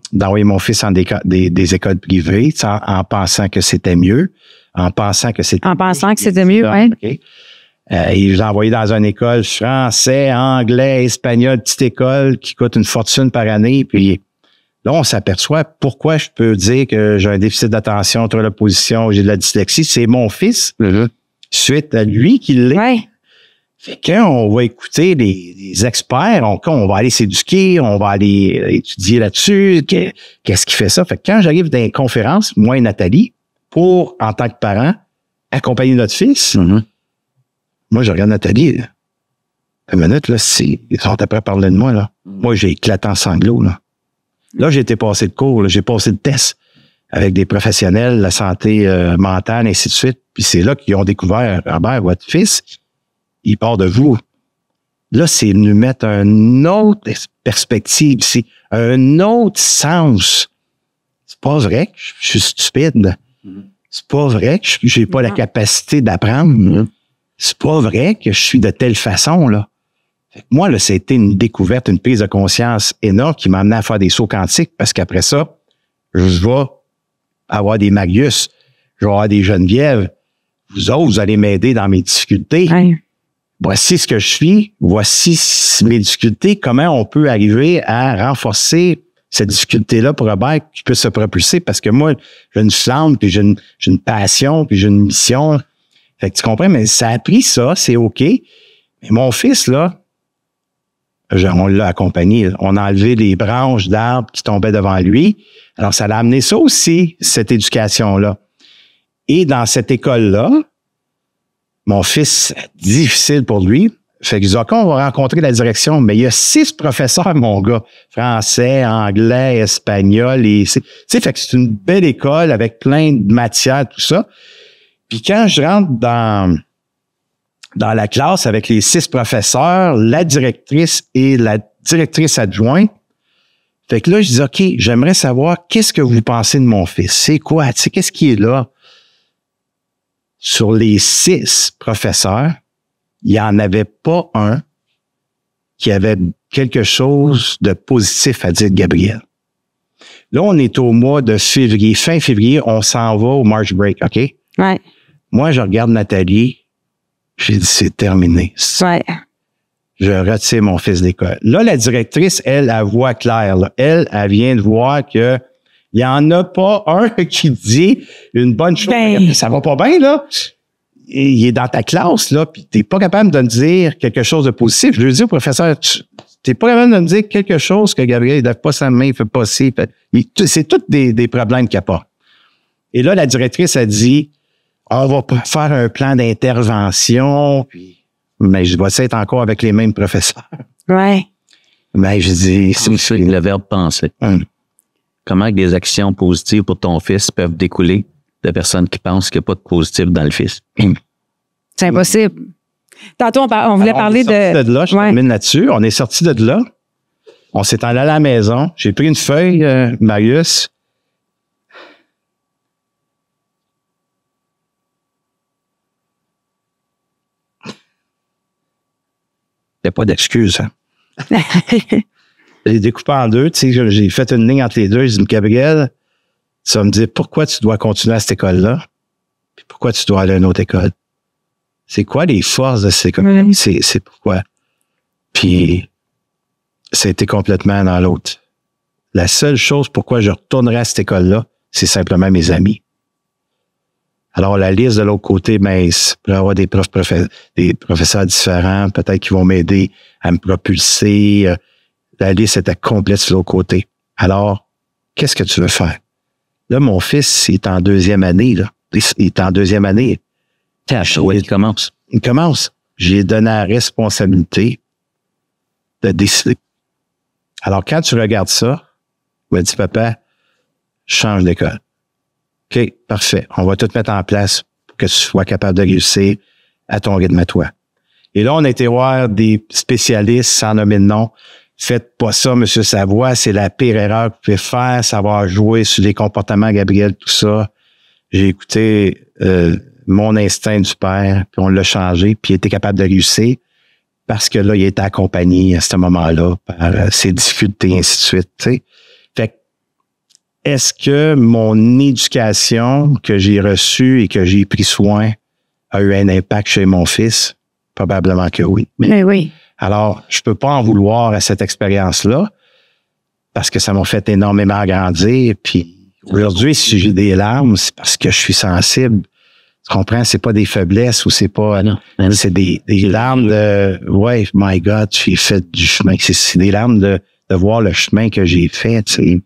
des écoles privées, en pensant que c'était mieux. en pensant que c'était mieux, oui. Okay. Il l'a envoyé dans une école français, anglais, espagnol, petite école qui coûte une fortune par année. Puis là, on s'aperçoit pourquoi je peux dire que j'ai un déficit d'attention, trouble d'opposition, j'ai de la dyslexie. C'est mon fils, suite à lui qui l'est. Ouais. Fait que quand on va écouter les experts, on va aller s'éduquer, on va aller étudier là-dessus, qu'est-ce qui fait ça. Fait que quand j'arrive dans les conférences, moi et Nathalie, pour, en tant que parent, accompagner notre fils, moi, je regarde Nathalie, une minute, là, ils sont après à parler de moi, là. Moi, j'ai éclaté en sanglots, là. Là, j'ai été passé le cours, là, j'ai passé le test avec des professionnels, la santé mentale, ainsi de suite. Puis c'est là qu'ils ont découvert, Robert, votre fils, il part de vous. Là, c'est nous mettre une autre perspective, c'est un autre sens. C'est pas vrai que je suis stupide. C'est pas vrai que j'ai pas la capacité d'apprendre. C'est pas vrai que je suis de telle façon, là. Fait que moi, là, c'était une découverte, une prise de conscience énorme qui m'a amené à faire des sauts quantiques parce qu'après ça, je vais avoir des Marius, je vais avoir des Geneviève. Vous autres, vous allez m'aider dans mes difficultés. Ouais. Voici ce que je suis, voici mes difficultés, comment on peut arriver à renforcer cette difficulté-là pour Robert qui puisse se propulser parce que moi, j'ai une flamme, puis j'ai une passion, puis j'ai une mission. Fait que tu comprends, mais ça a pris ça, c'est OK. Mais mon fils, là, on l'a accompagné. On a enlevé les branches d'arbres qui tombaient devant lui. Alors, ça l'a amené ça aussi, cette éducation-là. Et dans cette école-là, mon fils, difficile pour lui. Fait que je dis, OK, on va rencontrer la direction, mais il y a 6 professeurs, mon gars. Français, anglais, espagnol. Tu sais, fait que c'est une belle école avec plein de matières, tout ça. Puis quand je rentre dans la classe avec les 6 professeurs, la directrice et la directrice adjointe, fait que là, je dis, OK, j'aimerais savoir qu'est-ce que vous pensez de mon fils? C'est quoi? Tu sais, qu'est-ce qui est là? Sur les 6 professeurs, il n'y en avait pas un qui avait quelque chose de positif à dire de Gabriel. Là, on est au mois de février. Fin février, on s'en va au March Break, OK? Ouais. Moi, je regarde Nathalie, j'ai dit, c'est terminé. Ouais. Je retire mon fils d'école. Là, la directrice, elle voit clair. Là. Elle vient de voir que il n'y en a pas un qui dit une bonne chose. Ça va pas bien, là. Et il est dans ta classe, là, puis t'es pas capable de me dire quelque chose de positif. Je lui dis au professeur, t'es pas capable de me dire quelque chose que Gabriel, il lève pas sa main, il fait pas ci. C'est tous des problèmes qu'il n'y a pas. Et là, la directrice a dit, on va faire un plan d'intervention, mais je vais être encore avec les mêmes professeurs. Ouais. Mais je dis, c'est le verbe penser. Comment des actions positives pour ton fils peuvent découler de personnes qui pensent qu'il n'y a pas de positif dans le fils? C'est impossible. Tantôt, on voulait parler de là, je termine là-dessus. On est sorti de là. On s'est allé à la maison. J'ai pris une feuille, Marius. Il n'y a pas d'excuse, hein? J'ai découpé en deux, tu sais, j'ai fait une ligne entre les deux. J'ai dit, Gabriel, tu vas me dire pourquoi tu dois continuer à cette école-là, puis pourquoi tu dois aller à une autre école. C'est quoi les forces de cette école? C'est pourquoi. Puis, ça a été complètement dans l'autre. La seule chose pourquoi je retournerai à cette école-là, c'est simplement mes amis. Alors, la liste de l'autre côté, ben, pour avoir des professeurs différents, peut-être qui vont m'aider à me propulser. La liste était complète sur l'autre côté. Alors, qu'est-ce que tu veux faire? Là, mon fils, il est en 2e année, là. Il est en 2e année. Il commence. Il commence. J'ai donné la responsabilité de décider. Alors, quand tu regardes ça, il m'a dit, papa, je change d'école. OK, parfait. On va tout mettre en place pour que tu sois capable de réussir à ton rythme à toi. Et là, on a été voir des spécialistes, sans nommer de nom. Faites pas ça, M. Savoie, c'est la pire erreur que vous pouvez faire, savoir jouer sur les comportements, Gabriel, tout ça. J'ai écouté mon instinct du père, puis on l'a changé, puis il était capable de réussir parce que là, il était accompagné à ce moment-là par ses difficultés, et ainsi de suite. Tu sais. Fait que est-ce que mon éducation que j'ai reçue et que j'ai pris soin a eu un impact chez mon fils? Probablement que oui. Mais oui. Alors, je peux pas en vouloir à cette expérience-là parce que ça m'a fait énormément grandir. Puis aujourd'hui, si j'ai des larmes, c'est parce que je suis sensible. Tu comprends? C'est pas des faiblesses ou c'est pas... C'est des larmes de... Ouais, my God, j'ai fait du chemin. C'est des larmes de voir le chemin que j'ai fait, tu sais.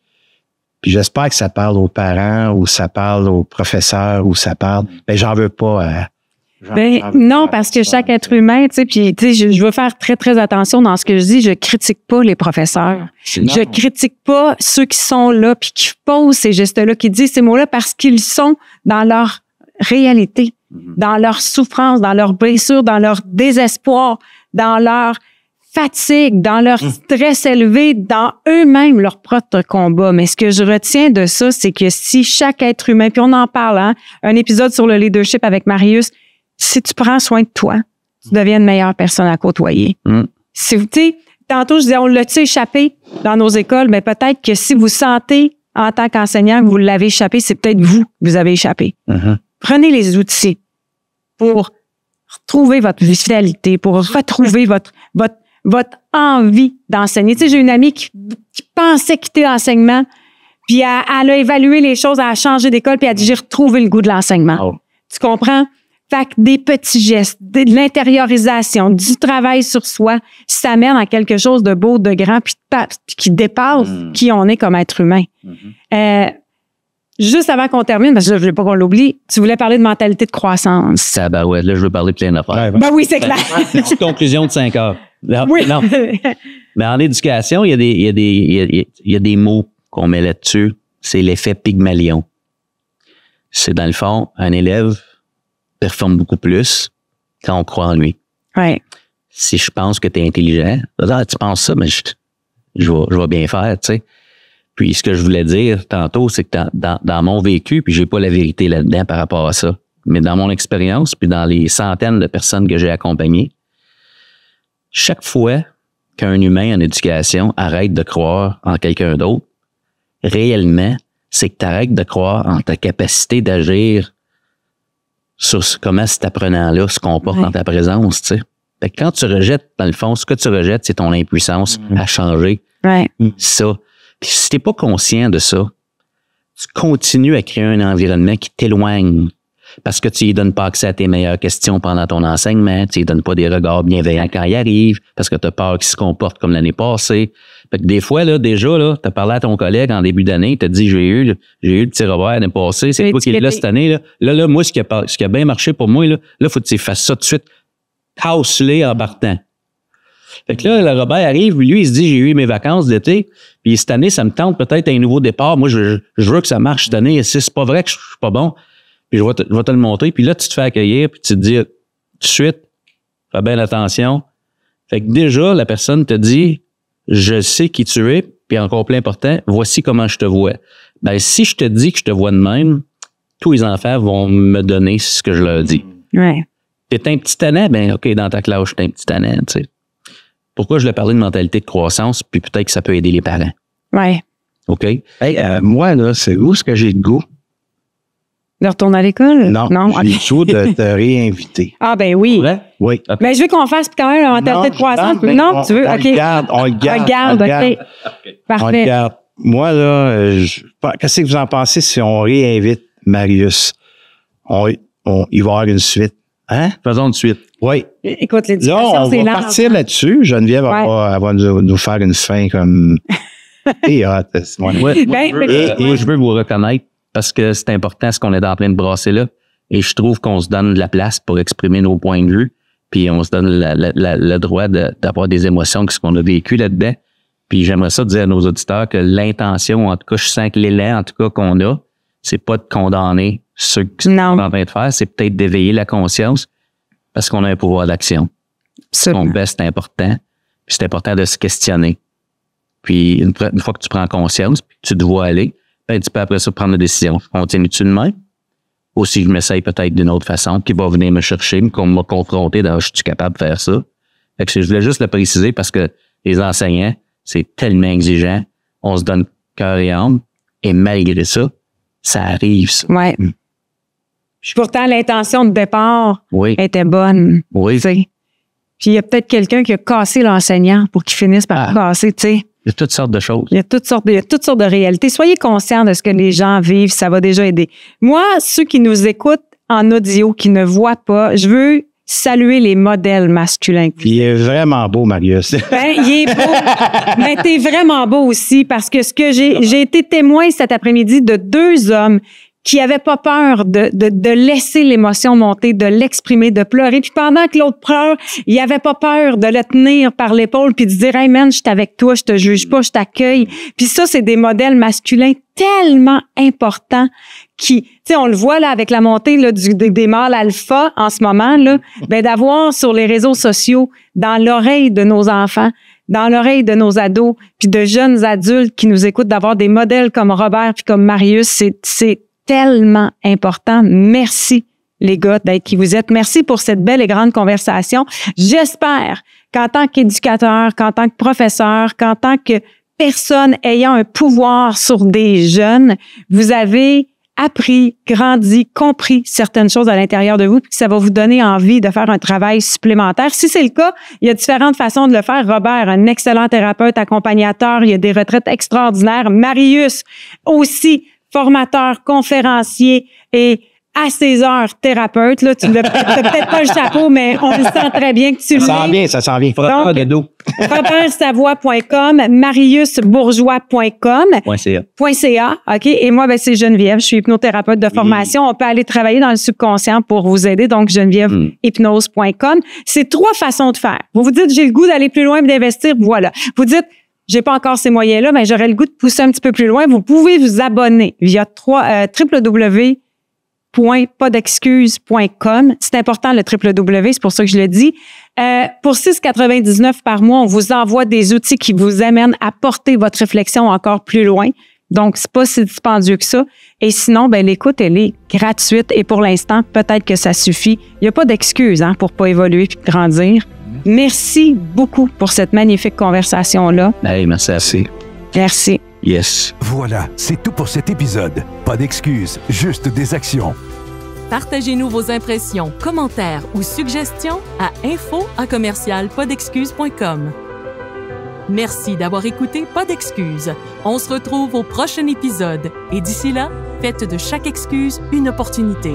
Puis j'espère que ça parle aux parents ou ça parle aux professeurs ou ça parle... Ben, j'en veux pas... Non, parce que chaque être humain, tu sais, puis tu sais, je veux faire très, très attention dans ce que je dis. Je critique pas les professeurs. Je critique pas ceux qui sont là puis qui posent ces gestes-là, qui disent ces mots-là parce qu'ils sont dans leur réalité, dans leur souffrance, dans leur blessure, dans leur désespoir, dans leur fatigue, dans leur stress élevé, dans eux-mêmes leur propre combat. Mais ce que je retiens de ça, c'est que si chaque être humain, puis on en parle, hein, un épisode sur le leadership avec Marius, si tu prends soin de toi, tu deviens une meilleure personne à côtoyer. Si, tu sais, tantôt, je disais, on l'a-tu échappé dans nos écoles, mais peut-être que si vous sentez, en tant qu'enseignant, que vous l'avez échappé, c'est peut-être vous que vous avez échappé. Prenez les outils pour retrouver votre vitalité, pour retrouver votre envie d'enseigner. Tu sais, j'ai une amie qui pensait quitter l'enseignement, puis elle a évalué les choses, elle a changé d'école, puis elle a dit, j'ai retrouvé le goût de l'enseignement. Tu comprends? Fait que des petits gestes, de l'intériorisation, du travail sur soi, ça mène à quelque chose de beau, de grand, puis qui dépasse qui on est comme être humain. Juste avant qu'on termine, parce que je ne veux pas qu'on l'oublie, tu voulais parler de mentalité de croissance. Ça, ben ouais, là, je veux parler plein d'affaires. Ben oui, c'est clair. Petite conclusion de 5 heures. Non, oui. Non. Mais en éducation, il y a des mots qu'on met là-dessus. C'est l'effet Pygmalion. C'est dans le fond, un élève performe beaucoup plus quand on croit en lui. Ouais. Si je pense que tu es intelligent, tu penses ça, mais je vais bien faire, tu sais. Puis ce que je voulais dire tantôt, c'est que dans mon vécu, puis j'ai pas la vérité là-dedans par rapport à ça, mais dans mon expérience, puis dans les centaines de personnes que j'ai accompagnées, chaque fois qu'un humain en éducation arrête de croire en quelqu'un d'autre, réellement, c'est que tu arrêtes de croire en ta capacité d'agir sur comment cet apprenant-là se comporte dans ta présence, tu sais. Fait que quand tu rejettes, dans le fond, ce que tu rejettes, c'est ton impuissance à changer. Ça. Puis si t'es pas conscient de ça, tu continues à créer un environnement qui t'éloigne parce que tu lui donnes pas accès à tes meilleures questions pendant ton enseignement, tu lui donnes pas des regards bienveillants quand il arrive parce que tu as peur qu'il se comporte comme l'année passée. Fait que des fois, là, déjà, là, t'as parlé à ton collègue en début d'année, il t'a dit, j'ai eu le petit Robert l'année passée, c'est toi qui es là cette année, là. Là, moi, ce qui a bien marché pour moi, là, faut que tu fasses ça tout de suite. Casse-les en partant. Fait que là, le Robert arrive, lui, il se dit, j'ai eu mes vacances d'été, puis cette année, ça me tente peut-être un nouveau départ. Moi, je veux que ça marche cette année. Si c'est pas vrai que je suis pas bon, puis je vais te le montrer. Puis là, tu te fais accueillir, puis tu te dis tout de suite, fais bien attention. Fait que déjà, la personne te dit, je sais qui tu es, puis encore plus important, voici comment je te vois. Ben, si je te dis que je te vois de même, tous les enfants vont me donner ce que je leur dis. Ouais. T'es un petit tannant, ben OK, dans ta classe, t'es un petit tannant, tu sais. Pourquoi je voulais parler de mentalité de croissance, puis peut-être que ça peut aider les parents. Ouais. OK? Hey, moi, là, c'est où est-ce que j'ai le goût? De retourner à l'école? Non, j'ai le goût de te réinviter. Ah, ben oui. Oui. Mais ben, je veux qu'on fasse quand même la mentalité de croissance. Non, tu veux? On OK. le garde. OK. Parfait. On le garde. Moi, là, qu'est-ce que vous en pensez si on réinvite Marius? Il va y avoir une suite. Hein? Faisons une suite. Oui. Écoute, l'éducation, là, on va partir là-dessus. Geneviève elle va nous faire une fin comme... Moi, je veux vous reconnaître parce que c'est important ce qu'on est en train de brasser là. Et je trouve qu'on se donne de la place pour exprimer nos points de vue. Puis on se donne le droit d'avoir des émotions que ce qu'on a vécu là-dedans. Puis j'aimerais ça dire à nos auditeurs que l'intention, en tout cas, je sens que l'élan, en tout cas, qu'on a, c'est pas de condamner ceux qui sont en train de faire, c'est peut-être d'éveiller la conscience parce qu'on a un pouvoir d'action. Absolument. Ton best, c'est important. Puis c'est important de se questionner. Puis une fois que tu prends conscience, puis tu te vois aller, ben tu peux après ça prendre une décision. Continue-tu de même? Ou si je m'essaye peut-être d'une autre façon, qui va venir me chercher, me confronter dans je suis capable de faire ça. Fait que je voulais juste le préciser parce que les enseignants, c'est tellement exigeant. On se donne cœur et âme. Et malgré ça, ça arrive, ça. Ouais. Puis pourtant, l'intention de départ Oui. était bonne. Oui. Tu sais. Puis il y a peut-être quelqu'un qui a cassé l'enseignant pour qu'il finisse par casser, tu sais. Il y a toutes sortes de choses. Il y a toutes sortes de réalités. Soyez conscients de ce que les gens vivent, ça va déjà aider. Moi, ceux qui nous écoutent en audio, qui ne voient pas, je veux saluer les modèles masculins. Puis il est vraiment beau, Marius. Ben, il est beau, mais t'es vraiment beau aussi parce que j'ai été témoin cet après-midi de 2 hommes qui n'avaient pas peur de laisser l'émotion monter, de l'exprimer, de pleurer. Puis pendant que l'autre pleure, il n'avait pas peur de le tenir par l'épaule puis de dire « Hey man, je suis avec toi, je te juge pas, je t'accueille. » Puis ça, c'est des modèles masculins tellement importants qui, tu sais, on le voit là avec la montée là, des mâles alpha en ce moment, là, ben d'avoir sur les réseaux sociaux, dans l'oreille de nos enfants, dans l'oreille de nos ados, puis de jeunes adultes qui nous écoutent, d'avoir des modèles comme Robert puis comme Marius, c'est tellement important. Merci, les gars, d'être qui vous êtes. Merci pour cette belle et grande conversation. J'espère qu'en tant qu'éducateur, qu'en tant que professeur, qu'en tant que personne ayant un pouvoir sur des jeunes, vous avez appris, grandi, compris certaines choses à l'intérieur de vous, puis que ça va vous donner envie de faire un travail supplémentaire. Si c'est le cas, il y a différentes façons de le faire. Robert, un excellent thérapeute, accompagnateur, il y a des retraites extraordinaires. Marius, aussi formateur, conférencier et à ses heures thérapeute. Là, tu n'as peut-être pas le chapeau, mais on le sent très bien que tu l'es. Ça s'en vient. Donc, de dos. robertsavoie.com, mariusbourgeois.com. .ca, OK? Et moi, ben, c'est Geneviève. Je suis hypnothérapeute de formation. On peut aller travailler dans le subconscient pour vous aider. Donc, genevièvehypnose.com. C'est 3 façons de faire. Vous vous dites, j'ai le goût d'aller plus loin et d'investir. Voilà. Vous dites, j'ai pas encore ces moyens-là, mais j'aurais le goût de pousser un petit peu plus loin. Vous pouvez vous abonner via www.podexcuse.com. C'est important, le www, c'est pour ça que je le dis. Pour 6,99 par mois, on vous envoie des outils qui vous amènent à porter votre réflexion encore plus loin. Donc, c'est pas si dispendieux que ça. Et sinon, ben, l'écoute, elle est gratuite. Et pour l'instant, peut-être que ça suffit. Il n'y a pas d'excuse, hein, pour pas évoluer et grandir. Merci beaucoup pour cette magnifique conversation-là. Hey, merci à vous. Merci. Yes. Voilà, c'est tout pour cet épisode. Pas d'excuses, juste des actions. Partagez-nous vos impressions, commentaires ou suggestions à info@podexcuses.com. Merci d'avoir écouté Pas d'excuses. On se retrouve au prochain épisode. Et d'ici là, faites de chaque excuse une opportunité.